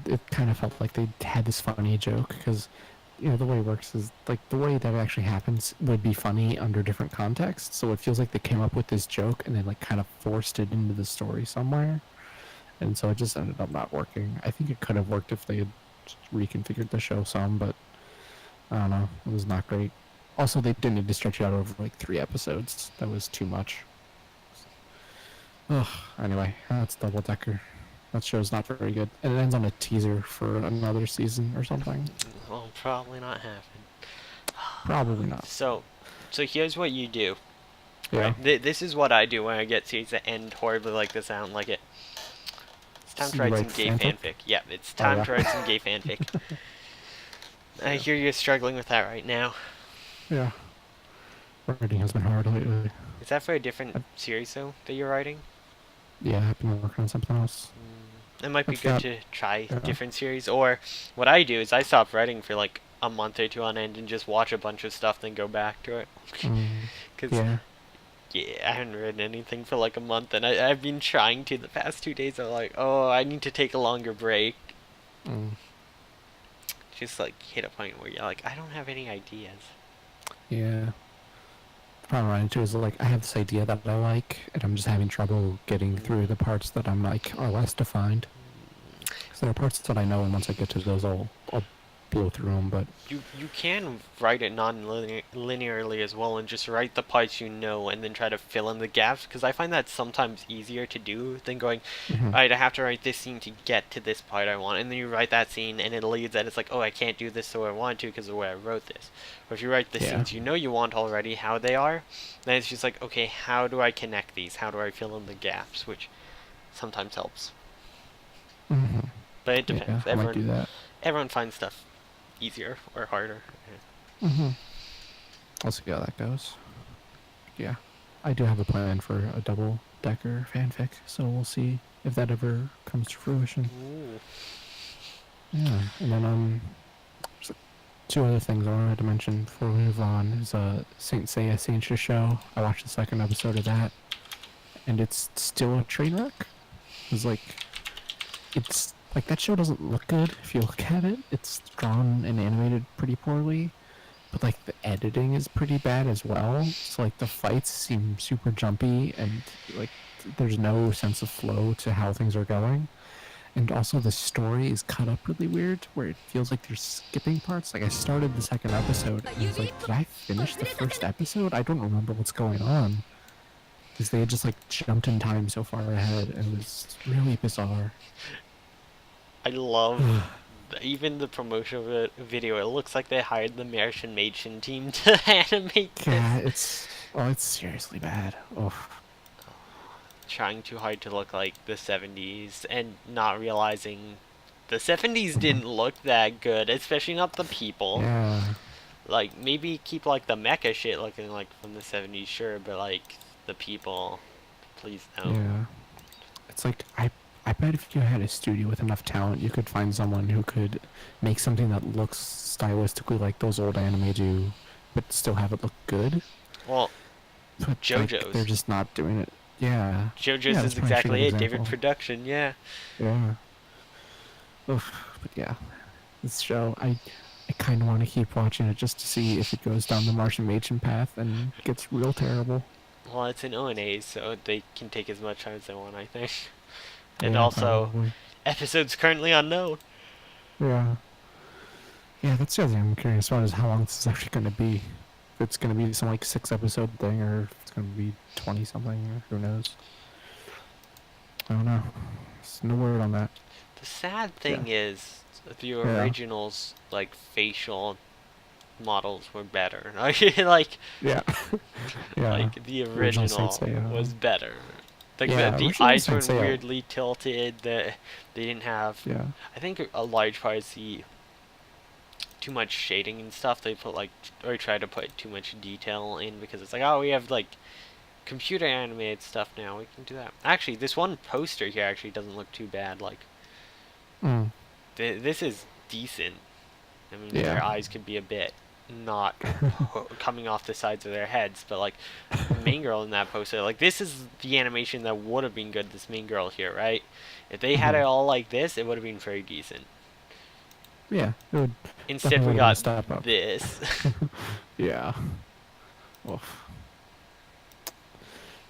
S2: It kind of felt like they had this funny joke because, you know, the way it works is like the way that it actually happens would be funny under different contexts. So it feels like they came up with this joke and then like kind of forced it into the story somewhere, and so it just ended up not working. I think it could have worked if they had reconfigured the show some, but I don't know. It was not great. Also, they didn't need to stretch it out over like 3 episodes. That was too much. Ugh. Anyway, that's Double Decker. That show's not very good. And it ends on a teaser for another season or something.
S1: Well, probably not happen.
S2: Probably not.
S1: So here's what you do.
S2: Yeah.
S1: Right? This is what I do when I get series that end horribly like this. I don't like it. It's time
S2: So
S1: to
S2: you
S1: write
S2: write
S1: some gay
S2: fanfic?
S1: fanfic. Yeah, it's
S2: Oh,
S1: time
S2: yeah.
S1: to write some gay fanfic. I hear you're struggling with that right now.
S2: Yeah. Writing has been hard lately.
S1: Is that for a different series though that you're writing?
S2: Yeah, I've been working on something else.
S1: It might be
S2: What's
S1: good
S2: that?
S1: to try
S2: Yeah.
S1: different series. Or what I do is I stop writing for like a month or two on end and just watch a bunch of stuff, then go back to it. Cause
S2: Yeah.
S1: yeah, I haven't written anything for like a month, and I've been trying to the past 2 days. I'm like, oh, I need to take a longer break.
S2: Mm.
S1: Just like hit a point where you're like, I don't have any ideas.
S2: Yeah. The problem I run into is like I have this idea that I like, and I'm just having trouble getting through the parts that I'm like are less defined. Because there are parts that I know, and once I get to those, I'll blow through them, but
S1: You can write it non-linearly as well, and just write the parts you know, and then try to fill in the gaps. Because I find that sometimes easier to do than going,
S2: mhm.
S1: alright, I have to write this scene to get to this part I want, and then you write that scene, and it leads, and it's like, oh, I can't do this the way I want to because of the way I wrote this. Or if you write the
S2: Yeah.
S1: scenes you know you want already, how they are, then it's just like, okay, how do I connect these? How do I fill in the gaps? Which sometimes helps,
S2: Mhm.
S1: but it
S2: Yeah,
S1: depends.
S2: I might do that.
S1: Everyone finds stuff easier or harder.
S2: Mhm. I'll see how that goes. Yeah, I do have a plan for a double-decker fanfic, so we'll see if that ever comes to fruition.
S1: Ooh.
S2: Yeah, and then there's two other things I wanted to mention before we move on. Is Saint Seiya Saints Show. I watched the second episode of that, and it's still a train wreck. It's like that show doesn't look good if you look at it. It's drawn and animated pretty poorly, but like the editing is pretty bad as well. So like the fights seem super jumpy, and like there's no sense of flow to how things are going. And also the story is cut up really weird, where it feels like they're skipping parts. Like I started the second episode, and I was like, did I finish the first episode? I don't remember what's going on. Because they had just like jumped in time so far ahead, and it was really bizarre.
S1: I love even the promotional video. It looks like they hired the Shenanimegans team to animate
S2: Yeah,
S1: this.
S2: it's seriously bad. Oh.
S1: Trying too hard to look like the 70s and not realizing the 70s didn't look that good, especially not the people.
S2: Yeah.
S1: Like, maybe keep like the mecha shit looking like from the 70s, sure, but like the people, please no.
S2: Yeah. It's like I bet if you had a studio with enough talent, you could find someone who could make something that looks stylistically like those old anime do, but still have it look good.
S1: Well,
S2: But like,
S1: JoJo's.
S2: they're just not doing it. Yeah.
S1: JoJo's
S2: Yeah,
S1: is
S2: that's probably a
S1: exactly
S2: good
S1: it. David
S2: example.
S1: Production, yeah.
S2: Yeah. Oof. But yeah, this show, I kind of want to keep watching it just to see if it goes down the Martian Machen path and gets real terrible.
S1: Well, it's an ONA, so they can take as much time as they want, I think. And
S2: Yeah,
S1: also,
S2: probably.
S1: episodes currently unknown.
S2: Yeah. Yeah, that's the other thing I'm curious about is how long this is actually going to be. If it's going to be some like 6-episode thing or if it's going to be 20 something, who knows. I don't know. There's no word on that.
S1: The sad thing is, the
S2: Yeah.
S1: originals, like, facial models were better. Like,
S2: Yeah. Yeah.
S1: like the
S2: Original
S1: original
S2: Sensei,
S1: was better. Like,
S2: yeah,
S1: the
S2: original
S1: eyes were
S2: Sensei.
S1: weirdly tilted. They didn't have...
S2: Yeah.
S1: I think a large part is too much shading and stuff. They put, like, or try to put too much detail in because it's like, oh, we have, like, computer animated stuff now. We can do that. Actually, this one poster here actually doesn't look too bad. Like,
S2: Mm.
S1: this is decent. I mean,
S2: Yeah.
S1: their eyes could be a bit not coming off the sides of their heads, but like the main girl in that poster, like this is the animation that would have been good. This main girl here, right? If they had it all like this, it would have been very decent.
S2: Yeah. It would
S1: Instead, we
S2: definitely
S1: got
S2: step up.
S1: this.
S2: Yeah. Oof.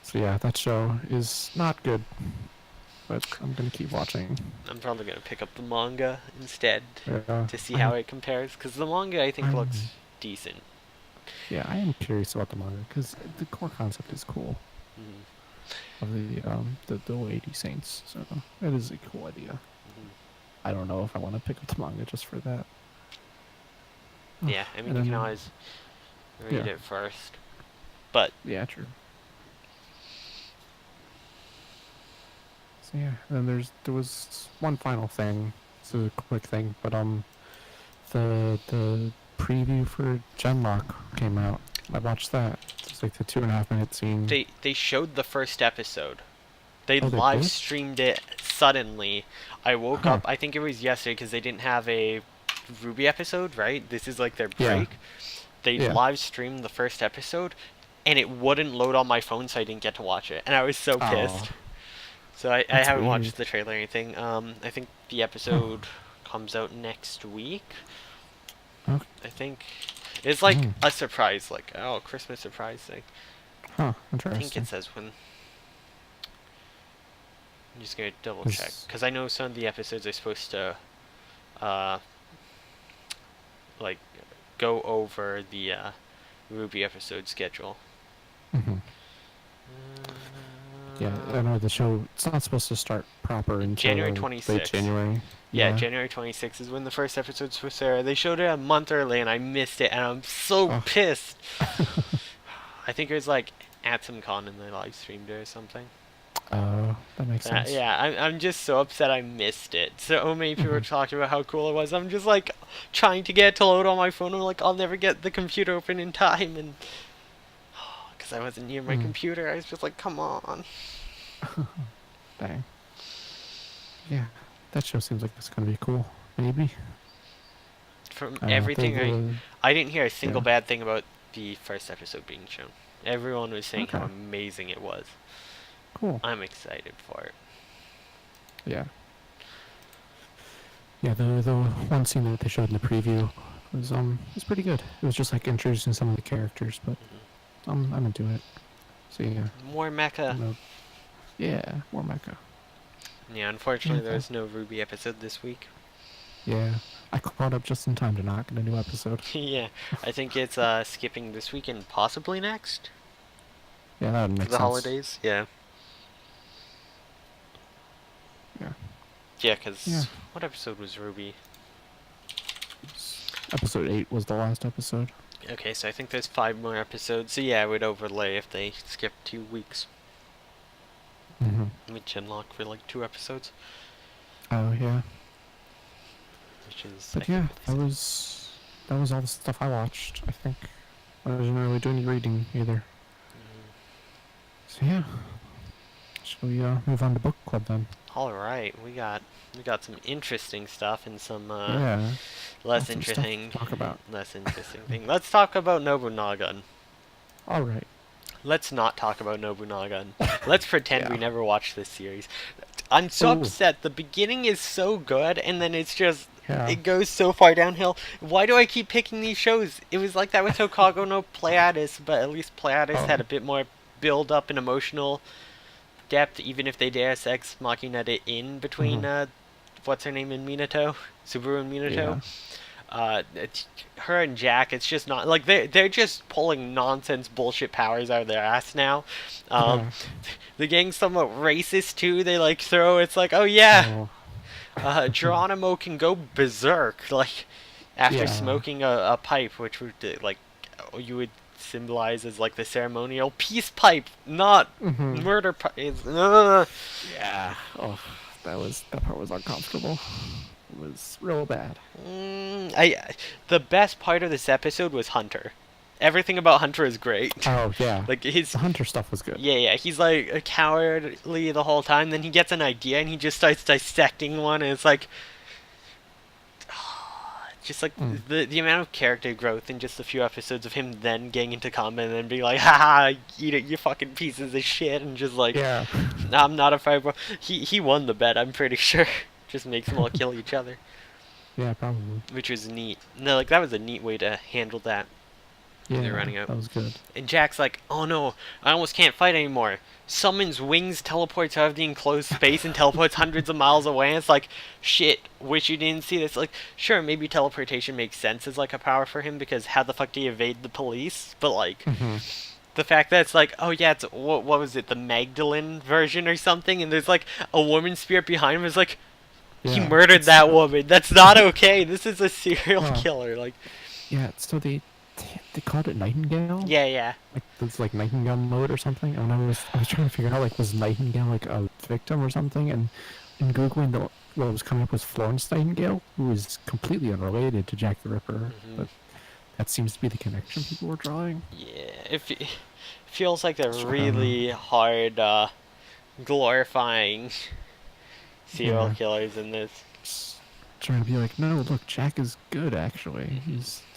S2: So yeah, that show is not good, but I'm gonna keep watching.
S1: I'm probably gonna pick up the manga instead
S2: Yeah.
S1: to see how it compares, because the manga I think looks decent.
S2: Yeah, I am curious about the manga because the core concept is cool
S1: Mhm.
S2: of the Lady Saints. So that is a cool idea.
S1: Mhm.
S2: I don't know if I want to pick up the manga just for that.
S1: Yeah, I mean
S2: And
S1: you can
S2: then-
S1: always read
S2: yeah.
S1: it first, but
S2: Yeah, true. So yeah, then there was one final thing. It's a quick thing, but the preview for Genlock came out. I watched that. It's like the 2.5 minute scene.
S1: they showed the first episode. They
S2: Oh, they
S1: live
S2: did?
S1: streamed it suddenly. I woke
S2: Huh.
S1: up, I think it was yesterday, because they didn't have a Ruby episode, right? This is like their
S2: Yeah.
S1: break. They
S2: Yeah.
S1: live streamed the first episode, and it wouldn't load on my phone, so I didn't get to watch it. And I was so
S2: Aw.
S1: pissed. So I
S2: That's
S1: haven't
S2: weird.
S1: watched the trailer or anything. I think the episode comes out next week.
S2: Okay.
S1: I think it's like
S2: Mm.
S1: a surprise, like, oh, Christmas surprise thing.
S2: Huh,
S1: I think
S2: interesting.
S1: it says when. I'm just gonna double
S2: Is-
S1: check because I know some of the episodes are supposed to uh, like go over the Ruby episode schedule.
S2: Mm-hmm. Yeah, I know the show. It's not supposed to start proper until
S1: January
S2: late
S1: 26th.
S2: January.
S1: Yeah, January 26th is when the first episode's supposed to air. They showed it a month early, and I missed it, and I'm so pissed. I think it was like at some con and they live streamed it or something.
S2: Oh, that makes sense.
S1: Yeah, I'm just so upset I missed it. So many people were talking about how cool it was. I'm just like trying to get it to load on my phone. I'm like, I'll never get the computer open in time, and because I wasn't near my computer, I was just like, come on.
S2: Dang. Yeah, that show seems like it's gonna be cool. Maybe.
S1: From everything I didn't hear a single bad thing about the first episode being shown. Everyone was saying how amazing it was.
S2: Cool.
S1: I'm excited for it.
S2: Yeah. Yeah, the one scene that they showed in the preview was pretty good. It was just like introducing some of the characters, but I'm into it. So yeah.
S1: More mecha.
S2: Yeah, more mecha.
S1: Yeah, unfortunately there's no Ruby episode this week.
S2: Yeah, I caught up just in time to not get a new episode.
S1: Yeah, I think it's skipping this week and possibly next.
S2: Yeah, that would make sense.
S1: For the holidays, yeah.
S2: Yeah.
S1: Yeah, because what episode was Ruby?
S2: Episode 8 was the last episode.
S1: Okay, so I think there's 5 more episodes. So yeah, I would overlay if they skip 2 weeks.
S2: Mm-hmm.
S1: We chinlock for like 2 episodes.
S2: Oh yeah.
S1: Which is.
S2: But yeah, that was all the stuff I watched. I think I wasn't really doing any reading either. So yeah, shall we move on to book club then?
S1: All right, we got some interesting stuff and some
S2: less
S1: interesting.
S2: Talk about
S1: less interesting thing. Let's talk about Nobunotgood.
S2: All right.
S1: Let's not talk about Nobunotgood. Let's pretend we never watched this series. I'm so upset. The beginning is so good, and then it's just it goes so far downhill. Why do I keep picking these shows? It was like that with Hokago no Pleiades, but at least Pleiades had a bit more build up and emotional depth, even if they Deus Ex Machina it in between what's her name in Minato, Subaru and Minato. Her and Jack, it's just not like they're just pulling nonsense bullshit powers out of their ass now. The gang's somewhat racist too. They like throw it's like, oh yeah, Geronimo can go berserk like after smoking a pipe, which would like you would symbolize as like the ceremonial peace pipe, not murder pipe.
S2: Yeah. Oh, that part was uncomfortable. It was real bad.
S1: The best part of this episode was Hunter. Everything about Hunter is great.
S2: Oh yeah.
S1: Like
S2: the Hunter stuff was good.
S1: Yeah. He's like a cowardly the whole time. Then he gets an idea and he just starts dissecting one, and it's like. Just like the amount of character growth in just a few episodes of him then getting into combat and then being like, haha, eat it, you fucking pieces of shit, and just like, I'm not a fighter. He won the bet, I'm pretty sure. Just makes them all kill each other.
S2: Yeah, probably.
S1: Which was neat. No, like that was a neat way to handle that.
S2: Yeah,
S1: they're running out.
S2: That was good.
S1: And Jack's like, oh no, I almost can't fight anymore. Summons wings, teleports out of the enclosed space, and teleports hundreds of miles away. And it's like, shit, wish you didn't see this. Like, sure, maybe teleportation makes sense as like a power for him, because how the fuck do you evade the police? But like, the fact that it's like, oh yeah, it's, what was it, the Magdalene version or something? And there's like a woman spirit behind him. It's like, he murdered that woman. That's not okay. This is a serial killer. Like,
S2: yeah, so they called it Nightingale?
S1: Yeah.
S2: Like it's like Nightingale mode or something. And I was trying to figure out like was Nightingale like a victim or something, and in Googling what was coming up was Florence Nightingale, who is completely unrelated to Jack the Ripper. But that seems to be the connection people were drawing.
S1: Yeah, it feels like they're really hard glorifying serial killers in this.
S2: Trying to be like, no, look, Jack is good actually.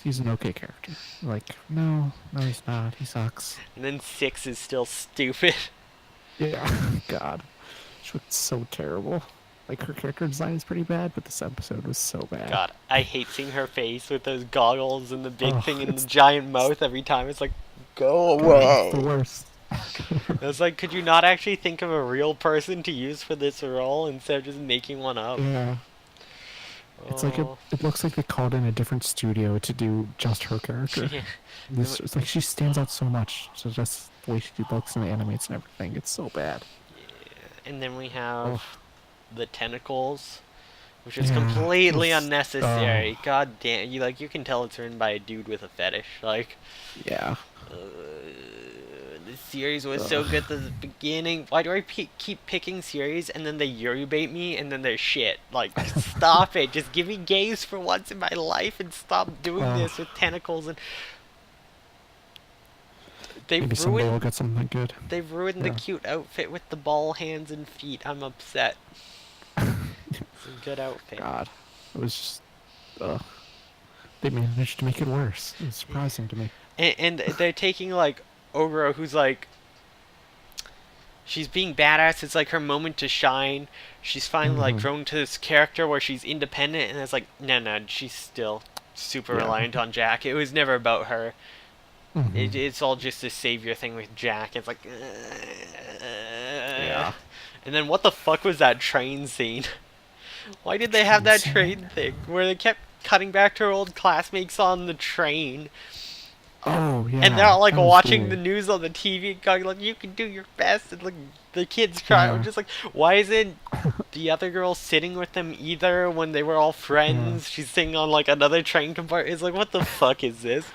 S2: He's an okay character. Like, no, he's not. He sucks.
S1: And then 6 is still stupid.
S2: Yeah, God, she looked so terrible. Like her character design is pretty bad, but this episode was so bad.
S1: God, I hate seeing her face with those goggles and the big thing and the giant mouth every time. It's like, go away.
S2: It's the worst.
S1: It's like, could you not actually think of a real person to use for this role instead of just making one up?
S2: Yeah. It's like
S1: Oh.
S2: it looks like they called in a different studio to do just her character.
S1: Yeah.
S2: It's like she stands out so much. So just the way she looks and animates and everything, it's so bad.
S1: And then we have
S2: Oh,
S1: the tentacles, which is
S2: yeah.
S1: completely
S2: Those,
S1: unnecessary. God damn, you can tell it's written by a dude with a fetish. Like,
S2: yeah.
S1: uh, the series was so
S2: Ugh.
S1: good at the beginning. Why do I keep picking series and then they Yuri bait me and then they're shit? Like, stop it. Just give me gays for once in my life and stop doing this with tentacles and they've
S2: Maybe someday we'll
S1: ruined
S2: get something good.
S1: they've ruined the
S2: Yeah.
S1: cute outfit with the ball hands and feet. I'm upset. It's a good outfit.
S2: God, it was just. Ugh. They managed to make it worse. It's surprising to me.
S1: And they're taking like Ogura, who's like she's being badass. It's like her moment to shine. She's finally like
S2: Mm-hmm.
S1: grown to this character where she's independent, and it's like no, she's still super
S2: Yeah.
S1: reliant on Jack. It was never about her.
S2: Mm-hmm.
S1: It's all just this savior thing with Jack. It's like,
S2: Yeah.
S1: and then what the fuck was that train scene? Why did they have that train thing where they kept cutting back to her old classmates on the train?
S2: Oh yeah.
S1: And they're all like
S2: that was
S1: watching
S2: weird.
S1: the news on the TV, going like, "You can do your best," and like the kids cry. I'm
S2: Yeah.
S1: just like, why isn't the other girl sitting with them either when they were all friends? She's sitting on like another train compartment. It's like, what the fuck is this?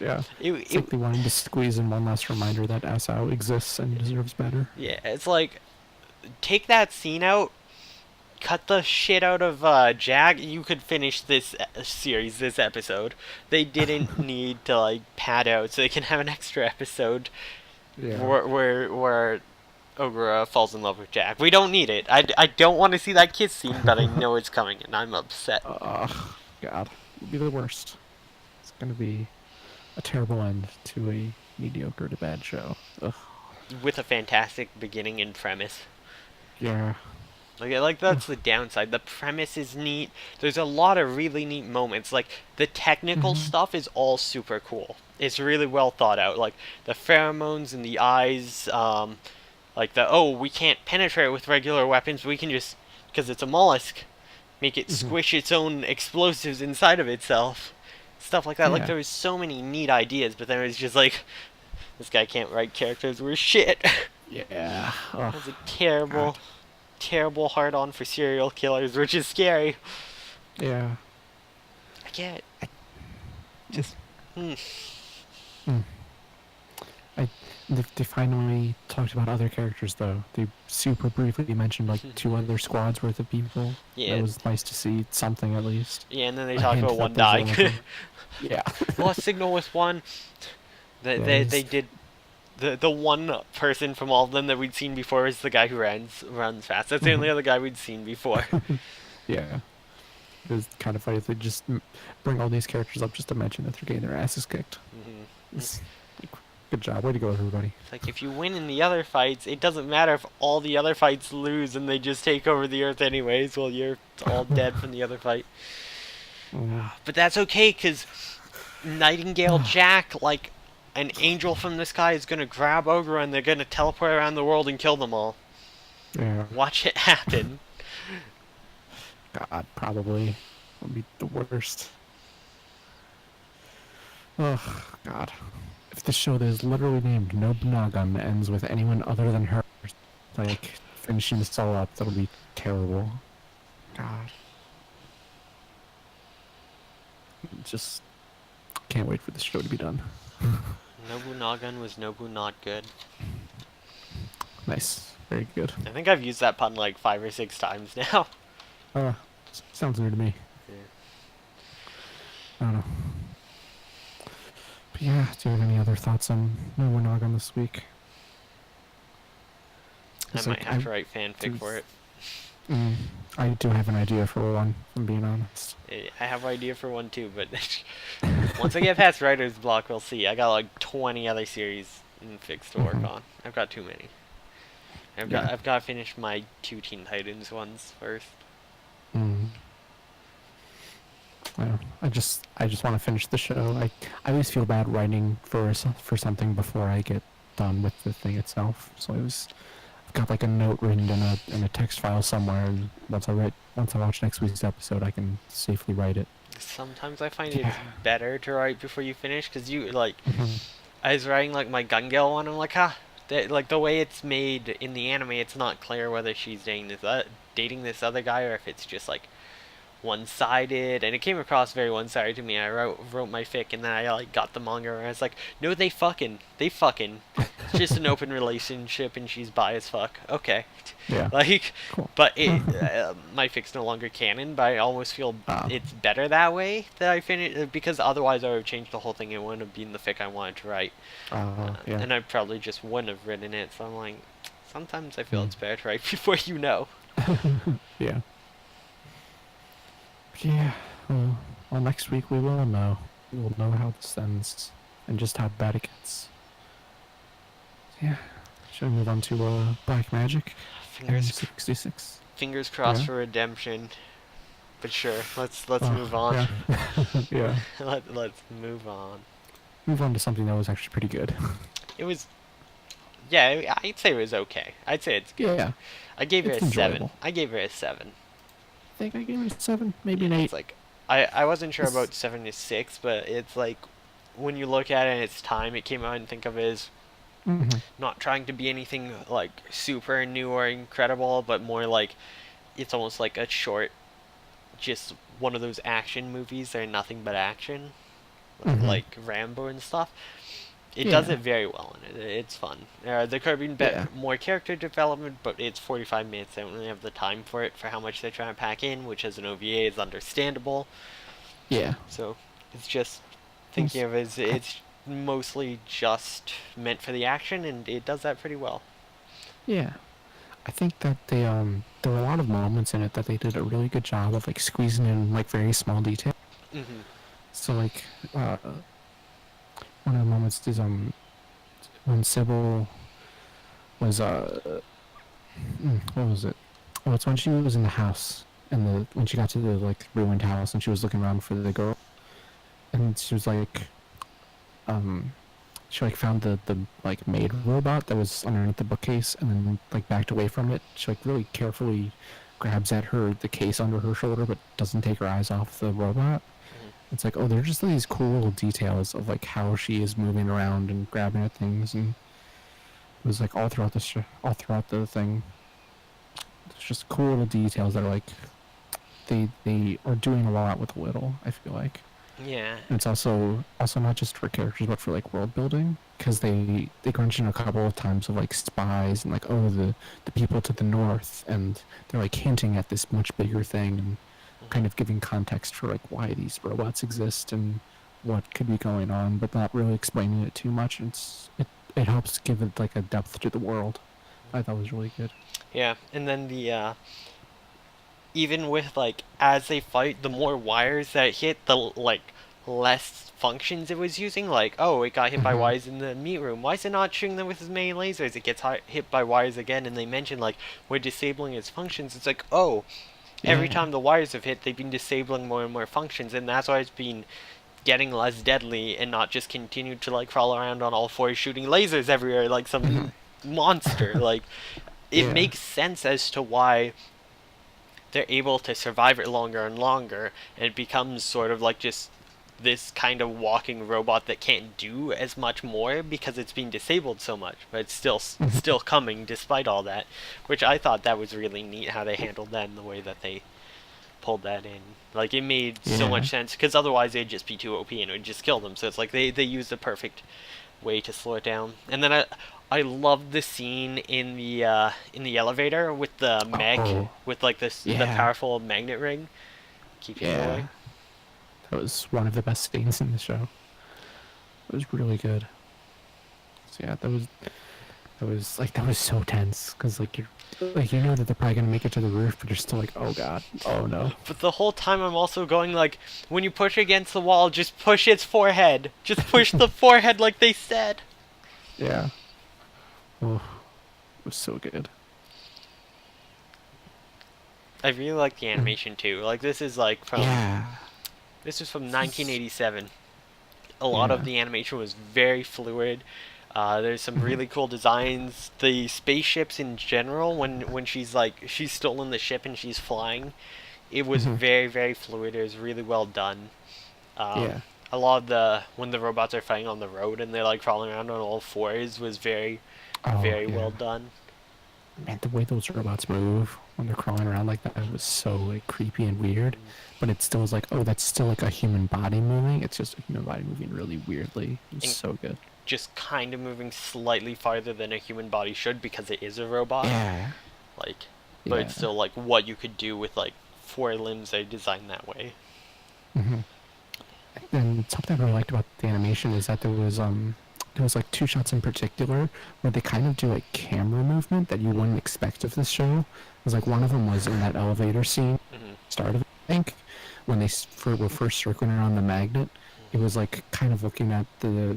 S2: Yeah.
S1: It,
S2: It's
S1: it
S2: like they wanted to squeeze in one last reminder that Asao exists and deserves better.
S1: yeah, it's like take that scene out, cut the shit out of Jag. You could finish this series, this episode. They didn't need to like pad out so they can have an extra episode
S2: Yeah.
S1: where Ogura falls in love with Jack. We don't need it. I don't want to see that kiss scene, but I know it's coming, and I'm upset.
S2: God, it'll be the worst. It's gonna be a terrible end to a mediocre to bad show. Ugh.
S1: With a fantastic beginning and premise.
S2: Yeah.
S1: Like that's the downside. The premise is neat. There's a lot of really neat moments. Like the technical stuff is all super cool. It's really well thought out. Like the pheromones in the eyes. Like we can't penetrate with regular weapons. We can just because it's a mollusk, make it squish its own explosives inside of itself. Stuff like that. Like
S2: Yeah.
S1: there was so many neat ideas, but then it was just like this guy can't write characters. We're shit.
S2: Yeah.
S1: That's a terrible. Terrible hard on for serial killers, which is scary.
S2: Yeah.
S1: I get just
S2: They finally talked about other characters though. They super briefly mentioned like 2 other squads worth of people.
S1: Yeah.
S2: That was nice to see something at least.
S1: yeah, and then they
S2: A
S1: talk
S2: hint
S1: about one
S2: that there's
S1: dying.
S2: one of them. Yeah.
S1: Lost signal with one.
S2: Yeah,
S1: They did the one person from all of them that we'd seen before is the guy who runs fast. That's the only other guy we'd seen before.
S2: Yeah. It was kind of funny if they just bring all these characters up just to mention that they're getting their asses kicked. It's, good job. Way to go, everybody.
S1: It's like if you win in the other fights, it doesn't matter if all the other fights lose and they just take over the earth anyways. Well, you're all dead from the other fight. But that's okay, because Nightingale Jack, like an angel from the sky, is going to grab Ogre and they're going to teleport around the world and kill them all.
S2: Yeah.
S1: Watch it happen.
S2: God, probably. It'll be the worst. Oh, God. If the show that is literally named Nobunotgood ends with anyone other than her, like, finishing this all up, that'll be terrible. God. Just can't wait for this show to be done.
S1: Nobunotgood was Nobunotgood.
S2: Nice. Very good.
S1: I think I've used that pun like 5 or 6 times now.
S2: Sounds new to me.
S1: Yeah.
S2: I don't know. But yeah, do you have any other thoughts on Nobunotgood this week?
S1: I might have to write fanfic for it.
S2: I do have an idea for one, if I'm being honest.
S1: I have an idea for one too, but once I get past writer's block, we'll see. I got like 20 other series and fics to work on. I've got too many. I've got to finish my 2 Teen Titans ones first.
S2: I just want to finish the show. I always feel bad writing for something before I get done with the thing itself. So I've got like a note written in a text file somewhere, and once I watch next week's episode, I can safely write it.
S1: Sometimes I find
S2: Yeah.
S1: it's better to write before you finish, because you, like,
S2: Mhm.
S1: I was writing, like, my Gun Gale one, I'm like, like, the way it's made in the anime, it's not clear whether she's dating this other guy, or if it's just, like, one-sided, and it came across very one-sided to me. I wrote my fic, and then I like got the manga, and I was like, no, they fucking. It's just an open relationship, and she's bi as fuck. Okay,
S2: Yeah.
S1: like,
S2: Cool.
S1: but my fic's no longer canon. But I almost feel it's better that way that I finish, because otherwise I would have changed the whole thing. It wouldn't have been the fic I wanted to write,
S2: Yeah.
S1: and I probably just wouldn't have written it. So I'm like, sometimes I feel it's better to write before you know.
S2: Yeah. Yeah. Well, next week we will know. We will know how this ends and just how bad it gets. Yeah. Should we move on to Black Magic?
S1: Fingers
S2: 66.
S1: Fingers crossed
S2: Yeah.
S1: for redemption. But sure, let's
S2: Oh,
S1: move on.
S2: Yeah. Yeah.
S1: Let's move on.
S2: Move on to something that was actually pretty good.
S1: It was, yeah, I'd say it was okay. I'd say it's good.
S2: Yeah.
S1: I gave it
S2: It's
S1: a 7.
S2: enjoyable.
S1: I gave it a 7.
S2: I think I gave it a 7, maybe an 8.
S1: It's like, I wasn't sure
S2: It's-
S1: about 7 to 6, but it's like, when you look at it in its time, it came out and think of it as
S2: Mhm.
S1: not trying to be anything like super new or incredible, but more like, it's almost like a short, just one of those action movies that are nothing but action,
S2: Mhm.
S1: like Rambo and stuff. It does
S2: Yeah.
S1: it very well, and it's fun. They're curbing
S2: Yeah.
S1: more character development, but it's 45 minutes. They don't really have the time for it, for how much they're trying to pack in, which as an OVA is understandable.
S2: Yeah.
S1: So it's just thinking of it as it's mostly just meant for the action, and it does that pretty well.
S2: Yeah. I think that there were a lot of moments in it that they did a really good job of like squeezing in like very small detail.
S1: Hmm.
S2: So like one of the moments is when Sybil was what was it? Oh, it's when she was in the house and when she got to the like ruined house and she was looking around for the girl, and she was like she like found the like maid robot that was underneath the bookcase and then like backed away from it. She like really carefully grabs at the case under her shoulder but doesn't take her eyes off the robot. It's like, oh, they're just these cool little details of like how she is moving around and grabbing at things, and it was like all throughout the thing. There's just cool little details that are like they are doing a lot with little, I feel like.
S1: Yeah.
S2: And it's also not just for characters but for like world building, because they mention a couple of times of like spies and like, oh, the people to the north, and they're like hinting at this much bigger thing and kind of giving context for like why these robots exist and what could be going on, but not really explaining it too much. It helps give it like a depth to the world. I thought was really good.
S1: Yeah, and then even with like as they fight, the more wires that hit, the like less functions it was using. Like, oh, it got hit by wires in the meat room. Why is it not shooting them with as many lasers? It gets hit by wires again, and they mention like we're disabling its functions. It's like, oh, every time the wires have hit, they've been disabling more and more functions, and that's why it's been getting less deadly and not just continue to like crawl around on all fours shooting lasers everywhere like some monster. Like, it makes sense as to why they're able to survive it longer and longer, and it becomes sort of like just this kind of walking robot that can't do as much more because it's being disabled so much, but it's still coming despite all that, which I thought that was really neat how they handled that and the way that they pulled that in. Like, it made so much sense, because otherwise they'd just be too OP and it would just kill them. So it's like they used the perfect way to slow it down. And then I loved the scene in the elevator with the mech with like the powerful magnet ring keeping it away.
S2: That was one of the best scenes in the show. It was really good. So yeah, that was so tense, because like you know that they're probably gonna make it to the roof, but you're still like, oh god, oh no.
S1: But the whole time I'm also going like, when you push against the wall, just push its forehead. Just push the forehead like they said.
S2: Yeah. Oh, it was so good.
S1: I really like the animation too. Like, this is like from This was from 1987. A lot of the animation was very fluid. There's some really cool designs. The spaceships in general, when she's stolen the ship and she's flying, it was very, very fluid. It was really well done.
S2: Yeah.
S1: A lot of when the robots are fighting on the road and they're like crawling around on all fours was very,
S2: Oh,
S1: very
S2: yeah.
S1: well done.
S2: Man, the way those robots move when they're crawling around like that was so like creepy and weird. But it still was like, oh, that's still like a human body moving. It's just a human body moving really weirdly. It was
S1: And
S2: so good.
S1: just kind of moving slightly farther than a human body should because it is a robot.
S2: Yeah.
S1: Like, but
S2: Yeah.
S1: it's still like what you could do with like 4 limbs they designed that way.
S2: hmm And something I really liked about the animation is that there was like 2 shots in particular where they kind of do like camera movement that you wouldn't expect of this show. It was like one of them was in that elevator scene, start of it, I think, when they were first circling around the magnet. It was like kind of looking at the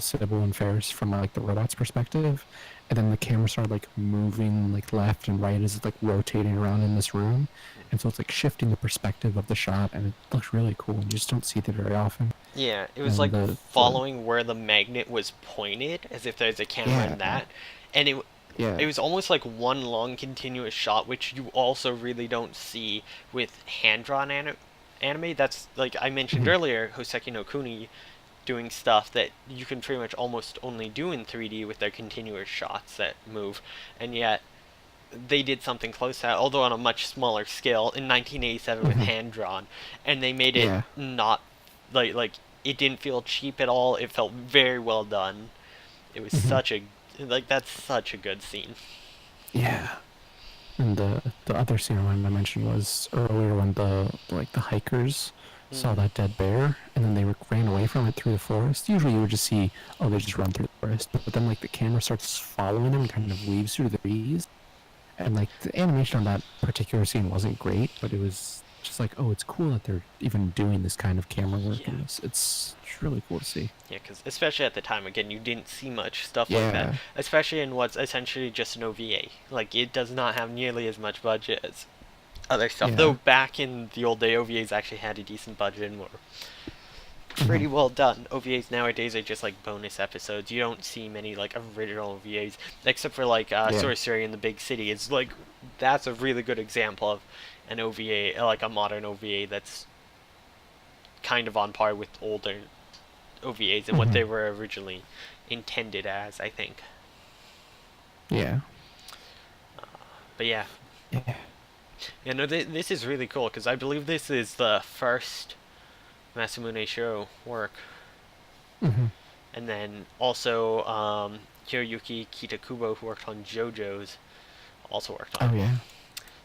S2: Sybil and Ferris from like the robot's perspective, and then the camera started like moving like left and right as it's like rotating around in this room, and so it's like shifting the perspective of the shot, and it looks really cool. You just don't see that very often.
S1: Yeah, it was
S2: And
S1: like following where the magnet was pointed, as if there's a camera in that, and it was almost like one long continuous shot, which you also really don't see with hand-drawn anime. That's like I mentioned earlier, Hoseki no Kuni doing stuff that you can pretty much almost only do in 3D with their continuous shots that move, and yet they did something close to that, although on a much smaller scale, in 1987 with hand-drawn, and they made it not like it didn't feel cheap at all. It felt very well done. It was such a that's such a good scene.
S2: Yeah. And the other scene I wanted to mention was earlier when the hikers saw that dead bear, and then they ran away from it through the forest. Usually you would just see, oh, they just run through the forest, but then like the camera starts following them and kind of weaves through the trees, and like the animation on that particular scene wasn't great, but it was just like, oh, it's cool that they're even doing this kind of camera work in this. It's really cool to see.
S1: Yeah, because especially at the time, again, you didn't see much stuff like that, especially in what's essentially just an OVA. Like, it does not have nearly as much budget as other stuff. Though back in the old day, OVAs actually had a decent budget and were pretty well done. OVAs nowadays are just like bonus episodes. You don't see many like original OVAs, except for like Sorcery in the Big City. It's like that's a really good example of an OVA, like a modern OVA that's kind of on par with older OVAs and what they were originally intended as, I think.
S2: Yeah.
S1: But yeah.
S2: Yeah.
S1: Yeah, no, this is really cool, because I believe this is the first Masamune Shiro work. And then also Hiroyuki Kitakubo, who worked on JoJo's, also worked on it.
S2: Oh, yeah.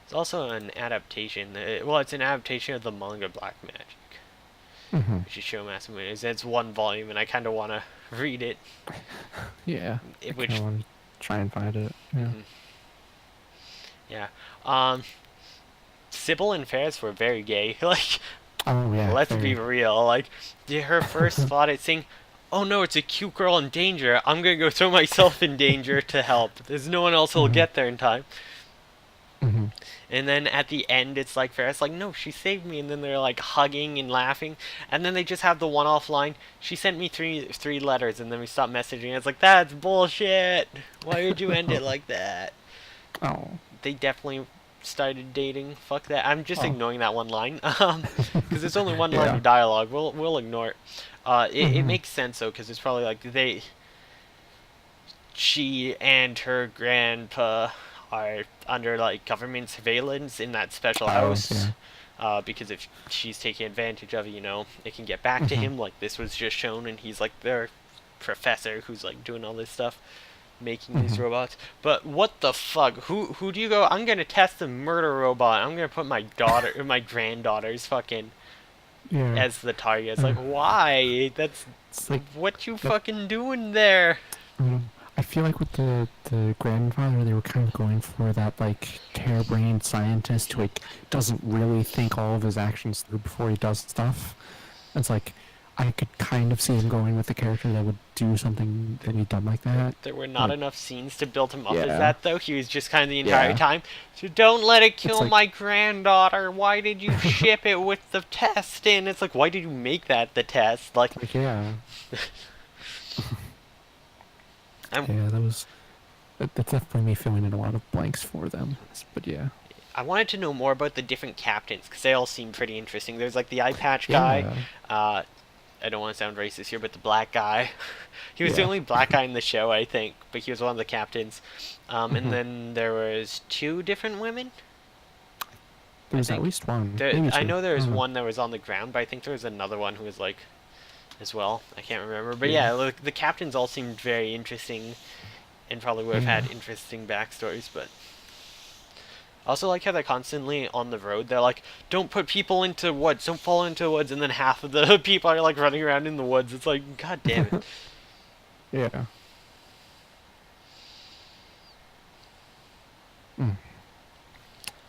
S1: It's also an adaptation. Well, it's an adaptation of the manga Black Magic, which is Shiro Masamune. It's 1 volume, and I kind of want to read it.
S2: Yeah. I
S1: Which
S2: want to try and find it. Yeah.
S1: Yeah. Sybil and Ferris were very gay. Like,
S2: oh yeah.
S1: Let's be real. Like, her first thought is saying, "Oh no, it's a cute girl in danger. I'm gonna go throw myself in danger to help. There's no one else who'll get there in time." And then at the end, it's like Ferris, like, "No, she saved me." And then they're like hugging and laughing. And then they just have the one-off line, "She sent me three letters," and then we stop messaging. It's like, that's bullshit. Why would you end it like that?
S2: Oh.
S1: They definitely started dating. Fuck that. I'm just ignoring that one line, because it's only one line of dialogue. We'll ignore it. It makes sense though, because it's probably like she and her grandpa are under like government surveillance in that special house. Because if she's taking advantage of it, you know, it can get back to him. Like this was just shown, and he's like their professor who's like doing all this stuff, making these robots. But what the fuck? Who do you go? I'm gonna test the murder robot. I'm gonna put my daughter, my granddaughter's fucking as the target. It's like, why? That's like, what you fucking doing there?
S2: I feel like with the grandfather, they were kind of going for that like harebrained scientist who like doesn't really think all of his actions through before he does stuff. It's like I could kind of see him going with the character that would do something that he'd done like that.
S1: There were not enough scenes to build him up as that, though. He was just kind of the entire time. So don't let it kill like, my granddaughter. Why did you ship it with the test in? It's like, why did you make that the test? Like yeah.
S2: Yeah, that's definitely me filling in a lot of blanks for them. But yeah.
S1: I wanted to know more about the different captains because they all seem pretty interesting. There's like the eye patch guy.
S2: Yeah.
S1: I don't want to sound racist here, but the black guy. He was the
S2: Yeah.
S1: only black guy in the show, I think, but he was one of the captains. And
S2: Hmm.
S1: then there was two different women.
S2: There
S1: I
S2: was at
S1: think
S2: least one, maybe
S1: I
S2: two.
S1: know there
S2: I
S1: was
S2: don't know.
S1: one that was on the ground, but I think there was another one who was like as well. I can't remember, but
S2: Yeah.
S1: yeah, look, the captains all seemed very interesting and probably would have
S2: Yeah.
S1: had interesting backstories, but. I also like how they're constantly on the road. They're like, don't put people into woods, don't fall into the woods, and then half of the people are like running around in the woods. It's like, god damn it.
S2: Yeah. Mm.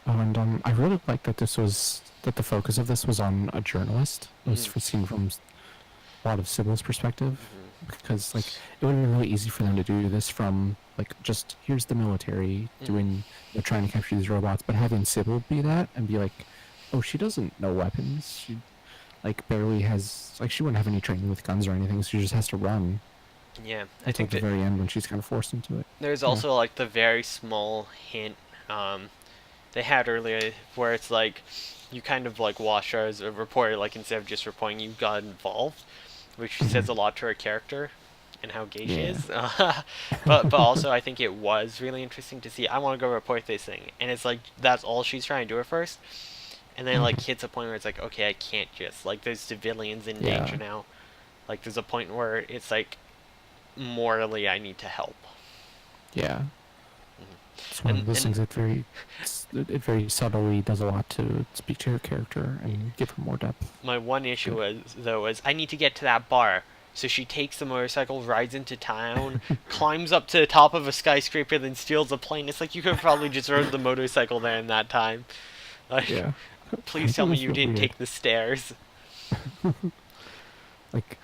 S2: Oh, and I really like that the focus of this was on a journalist. It was
S1: Mm-hmm.
S2: seen from a lot of Sybil's perspective,
S1: Mm-hmm.
S2: because like it would have been really easy for them to do this from like just here's the military
S1: Mm-hmm.
S2: doing, trying to capture these robots, but having Sybil be that and be like, oh, she doesn't know weapons. She like barely has, like, she wouldn't have any training with guns or anything. So she just has to run
S1: Yeah, I
S2: until
S1: think
S2: the
S1: that
S2: very end when she's kind of forced into it.
S1: there's
S2: Yeah.
S1: also like the very small hint they had earlier where it's like you kind of like watch her as a reporter, like instead of just reporting, you got involved, which says
S2: Mhm.
S1: a lot to her character and how gay she
S2: Yeah.
S1: is. But also I think it was really interesting to see. I want to go report this thing, and it's like that's all she's trying to do at first, and then it like
S2: Mhm.
S1: hits a point where it's like, okay, I can't just like there's civilians in danger
S2: Yeah.
S1: now. Like there's a point where it's like morally I need to help.
S2: Yeah.
S1: Hmm.
S2: It's one of those
S1: And
S2: things that it very subtly does a lot to speak to her character and give her more depth.
S1: my one
S2: It's
S1: issue
S2: good.
S1: was I need to get to that bar. So she takes the motorcycle, rides into town, climbs up to the top of a skyscraper, then steals a plane. It's like you could have probably just rode the motorcycle there in that time. Like,
S2: Yeah.
S1: please
S2: It
S1: tell me
S2: was
S1: you
S2: real
S1: didn't
S2: weird.
S1: take the stairs.
S2: Like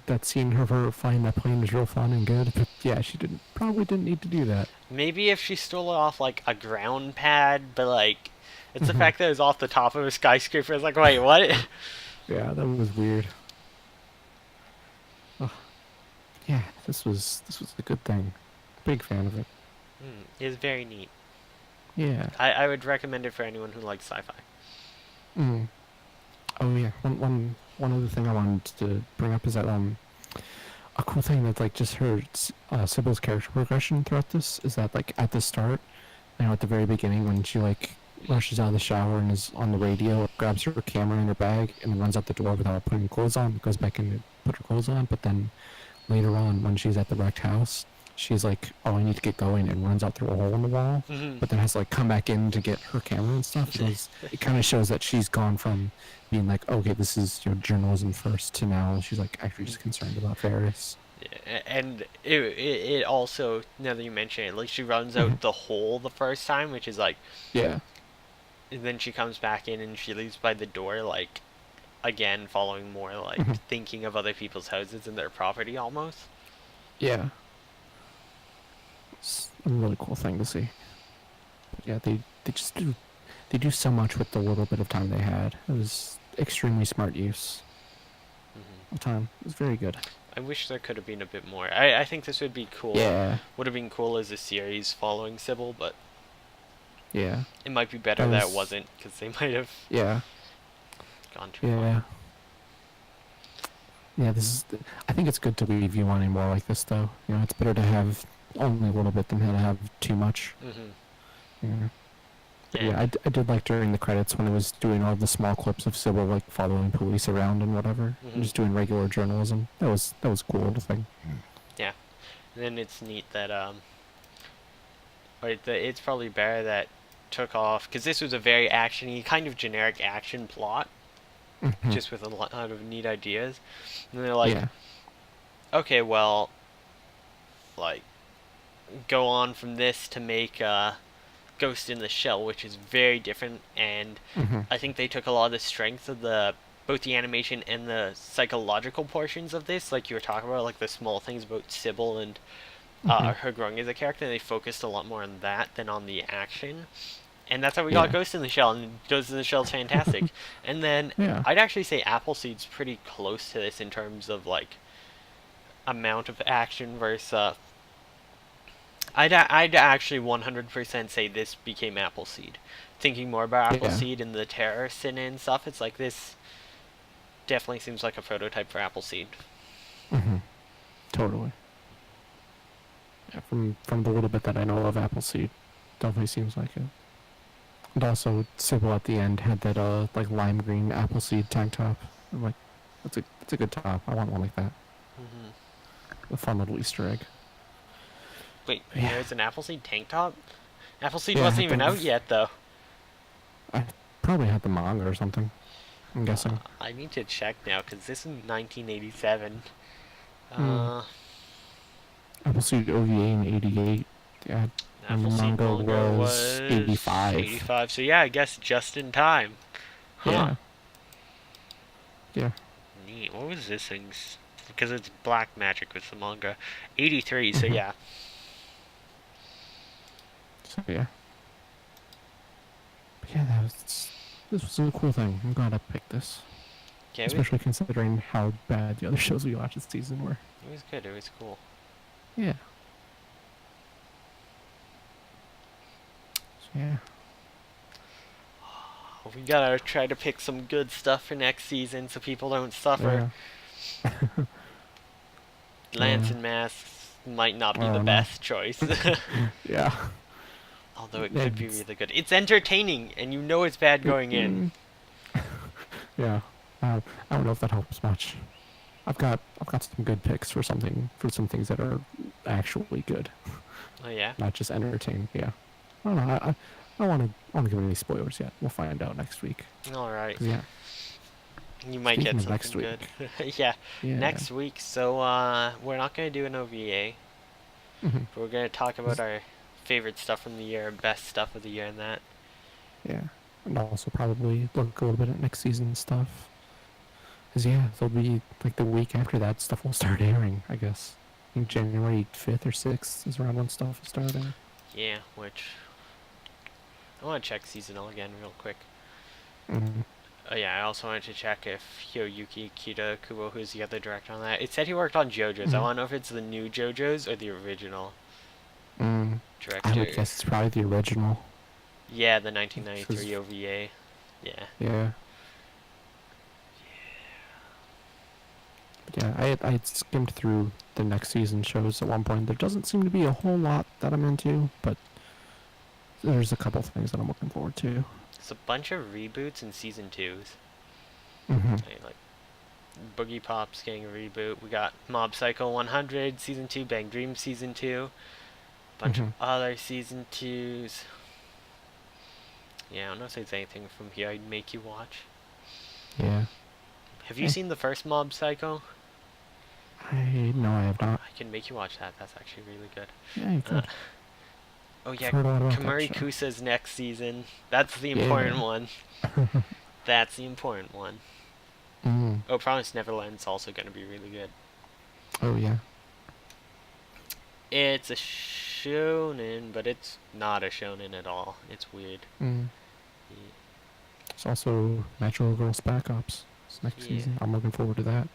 S2: that scene of her flying that plane was real fun and good, but yeah, she probably didn't need to do that.
S1: Maybe if she stole it off like a ground pad, but like, it's the
S2: Mhm.
S1: fact that it was off the top of a skyscraper. It's like, wait, what?
S2: Yeah, that was weird. Oh, yeah, this was a good thing. Big fan of it.
S1: It's very neat.
S2: Yeah.
S1: I would recommend it for anyone who likes sci-fi.
S2: Mm. Oh yeah. One other thing I wanted to bring up is that a cool thing that like just her Sybil's character progression throughout this is that like at the start, at the very beginning when she like rushes out of the shower and is on the radio, grabs her camera in her bag and then runs out the door without putting clothes on, goes back in to put her clothes on, but then later on when she's at the wrecked house, she's like, oh, I need to get going, and runs out through a hole in the wall, but then has to like come back in to get her camera and stuff. It kind of shows that she's gone from being like, okay, this is journalism first, to now she's like actually just concerned about Ferris.
S1: And it also, now that you mention it, like she runs
S2: Mhm.
S1: out the hole the first time, which is like,
S2: Yeah.
S1: and then she comes back in and she leaves by the door, like, again, following more like
S2: Mhm.
S1: thinking of other people's houses and their property almost.
S2: Yeah. It's a really cool thing to see. But yeah, they just do so much with the little bit of time they had. It was extremely smart use
S1: Hmm.
S2: of time. It was very good.
S1: I wish there could have been a bit more. I think this would be cool.
S2: Yeah.
S1: Would have been cool as a series following Sybil, but
S2: Yeah.
S1: it might be better
S2: That
S1: that it
S2: was.
S1: wasn't because they might have
S2: Yeah.
S1: gone too far.
S2: Yeah. Yeah. I think it's good to leave you wanting more like this, though. It's better to have only a little bit than to have too much.
S1: Hmm.
S2: Yeah. But
S1: And
S2: yeah, I did like during the credits when it was doing all the small clips of Sybil like following police around and whatever, and
S1: hmm
S2: just doing regular journalism. That was a cool little thing.
S1: yeah, and then it's neat that right, it's probably better that took off because this was a very actiony, kind of generic action plot,
S2: Mhm.
S1: just with a lot of neat ideas. And they're like,
S2: Yeah.
S1: okay, well, like, go on from this to make Ghost in the Shell, which is very different, and
S2: Mhm.
S1: I think they took a lot of the strength of the both the animation and the psychological portions of this, like you were talking about, like the small things about Sybil and
S2: Mhm.
S1: her growing as a character. And they focused a lot more on that than on the action, and that's how we got
S2: Yeah.
S1: Ghost in the Shell. And Ghost in the Shell is fantastic. And then
S2: Yeah.
S1: I'd actually say Appleseed's pretty close to this in terms of like amount of action versus. I'd actually 100% say this became Appleseed. Thinking more about
S2: Yeah.
S1: Appleseed and the terror sin and stuff, it's like this definitely seems like a prototype for Appleseed.
S2: Mm-hmm. Totally. Yeah, from the little bit that I know of Appleseed, definitely seems like it. And also, Sybil at the end had that like lime green Appleseed tank top. I'm like, that's a good top. I want one like that.
S1: Mm-hmm.
S2: A fun little Easter egg.
S1: Wait,
S2: Yeah.
S1: there's an Appleseed tank top? Appleseed
S2: Yeah,
S1: wasn't even out yet, though.
S2: I probably had the manga or something. I'm guessing.
S1: I need to check now, because this is 1987.
S2: Appleseed OVA in '88. Yeah, and the
S1: Appleseed
S2: manga
S1: manga
S2: was '85.
S1: 85, so yeah, I guess just in time. Huh.
S2: Yeah. Yeah.
S1: Neat. What was this thing's? Because it's Black Magic with the manga. 83, so yeah.
S2: So yeah. But yeah, this was a cool thing. I'm glad I picked this.
S1: Yeah,
S2: Especially considering how bad the other shows we watched this season were.
S1: it was good, it was cool.
S2: Yeah. So yeah.
S1: We gotta try to pick some good stuff for next season so people don't suffer.
S2: Yeah.
S1: Lance
S2: Yeah.
S1: and Masks might not be
S2: I
S1: the
S2: don't know.
S1: best choice.
S2: Yeah.
S1: Although it could be really good. It's entertaining, and you know it's bad going in.
S2: Yeah. I don't know if that helps much. I've got some good picks for some things that are actually good,
S1: Oh yeah?
S2: not just entertaining. Yeah. I don't know. I don't want to give any spoilers yet. We'll find out next week.
S1: Alright.
S2: 'Cause, yeah.
S1: You might
S2: Speaking
S1: get
S2: of next
S1: something
S2: week.
S1: good. Yeah.
S2: Yeah.
S1: Next week, so we're not gonna do an OVA.
S2: Mhm.
S1: But we're gonna talk about our favorite stuff from the year, best stuff of the year and that.
S2: Yeah. And also probably look a little bit at next season's stuff. 'Cause yeah, there'll be like the week after that stuff will start airing, I guess. I think January 5th or 6th is around when stuff will start airing.
S1: Yeah, which I wanna check seasonal again real quick.
S2: Mm-hmm.
S1: Oh yeah, I also wanted to check if Hiroyuki Kita Kubo, who's the other director on that, it said he worked on JoJo's. I want to know if it's the new JoJo's or the original director.
S2: I would guess it's probably the original.
S1: Yeah, the 1993 OVA. Yeah.
S2: Yeah. But yeah, I had skimmed through the next season shows at one point. There doesn't seem to be a whole lot that I'm into, but there's a couple things that I'm looking forward to.
S1: It's a bunch of reboots and season 2s.
S2: Mm-hmm.
S1: Like Boogie Pop's getting a reboot. We got Mob Psycho 100 season 2, Bang Dream season 2, bunch of other season 2s. Yeah, I don't know if there's anything from here I'd make you watch.
S2: Yeah.
S1: Have you seen the first Mob Psycho?
S2: No, I have not.
S1: I can make you watch that. That's actually really good.
S2: Yeah, you could.
S1: Oh yeah,
S2: Heard a lot about that
S1: Kamari
S2: show.
S1: Kusa's next season. That's the important one. That's the important one. Oh, Promised Neverland's also going to be really good.
S2: Oh yeah.
S1: It's a shonen, but it's not a shonen at all. It's weird.
S2: It's also Natural Girl Spec Ops. It's next
S1: Yeah.
S2: season. I'm looking forward to that.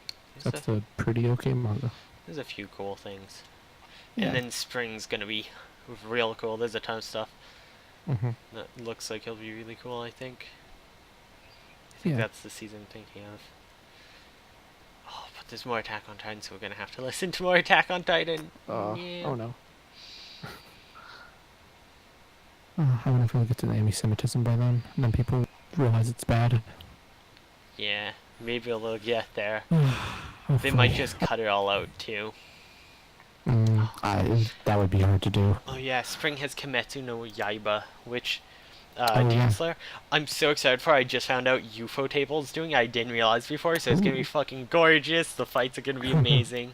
S2: That's a pretty okay manga.
S1: There's a few cool things.
S2: Yeah.
S1: And then spring's going to be real cool. There's a ton of stuff that looks like it'll be really cool, I think. I think that's the season I'm thinking of. Oh, but there's more Attack on Titan, so we're going to have to listen to more Attack on Titan. Yeah.
S2: Oh no. I wonder if we'll get to the anti-Semitism by then, and then people realize it's bad.
S1: Yeah, maybe they'll get there. They
S2: Hopefully.
S1: might just cut it all out, too.
S2: That would be hard to do.
S1: Oh yeah, spring has Kimetsu no Yaiba, which
S2: Oh,
S1: Demon
S2: yeah.
S1: Slayer. I'm so excited for. I just found out UFO Table's doing. I didn't realize before, so it's gonna be fucking gorgeous. The fights are gonna be amazing.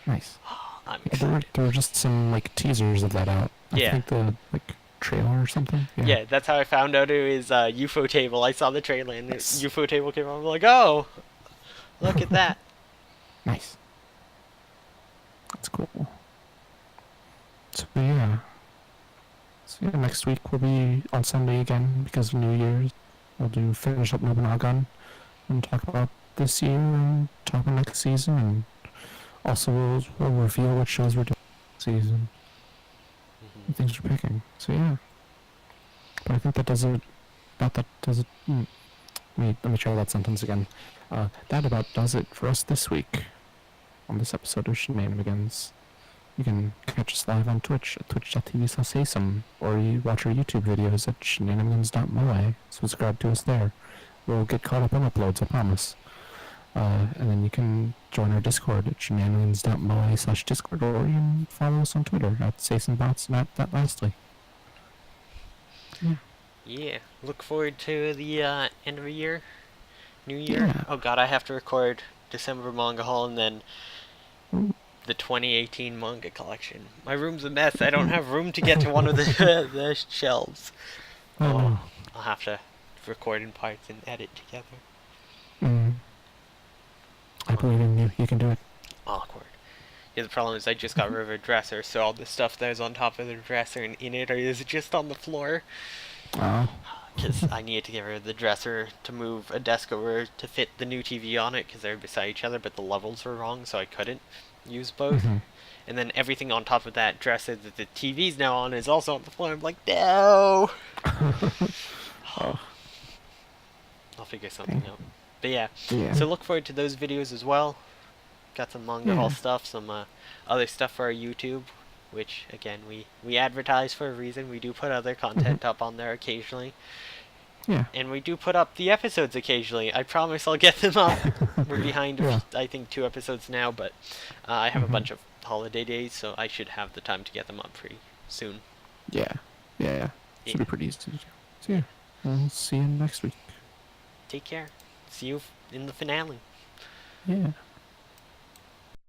S2: Nice.
S1: I'm
S2: Yeah,
S1: excited.
S2: there were just some like teasers of that out.
S1: Yeah.
S2: I think the like trailer or something.
S1: Yeah, that's how I found out it was UFO Table. I saw the trailer and
S2: Nice.
S1: UFO Table came on. I'm like, oh, look at that.
S2: Nice. That's cool. So yeah. So yeah, next week will be on Sunday again because of New Year's. We'll finish up Nobunotgood and talk about this year and talk about next season and Also, we'll reveal what shows we're doing this season. And things we're picking. So yeah. But I think that does it. Not that does it. Let me try that sentence again. That about does it for us this week on this episode of Shenanimegans. You can catch us live on Twitch at twitch.tv/Sasam, or you watch our YouTube videos at shenanimegans.moe. Subscribe to us there. We'll get caught up on uploads, I promise. And then you can join our Discord at shenanimans.moe/Discord, or you can follow us on Twitter at SasonBots and at ThatLastly. Yeah.
S1: Yeah. Look forward to the end of the year. New Year.
S2: Yeah.
S1: Oh god, I have to record December manga haul and then
S2: Ooh.
S1: the 2018 manga collection. My room's a mess. I don't have room to get to one of the the shelves.
S2: Oh, no.
S1: I'll have to record in parts and edit together.
S2: I believe in you. You can do it.
S1: Awkward. Yeah, the problem is I just got rid of a dresser, so all the stuff that is on top of the dresser and in it is just on the floor.
S2: Oh.
S1: Because I needed to get rid of the dresser to move a desk over to fit the new TV on it, because they're beside each other, but the levels were wrong, so I couldn't use both. And then everything on top of that dresser that the TV's now on is also on the floor. I'm like, no!
S2: Oh.
S1: I'll figure something out. But yeah,
S2: Yeah.
S1: so look forward to those videos as well. Got some manga haul stuff, some other stuff for our YouTube, which, again, we advertise for a reason. We do put other content up on there occasionally.
S2: Yeah.
S1: And we do put up the episodes occasionally. I promise I'll get them up. We're behind, I think, 2 episodes now, but I have a bunch of holiday days, so I should have the time to get them up pretty soon.
S2: Yeah. Should be pretty easy to do. So yeah, we'll see you next week.
S1: Take care. See you in the finale.
S2: Yeah.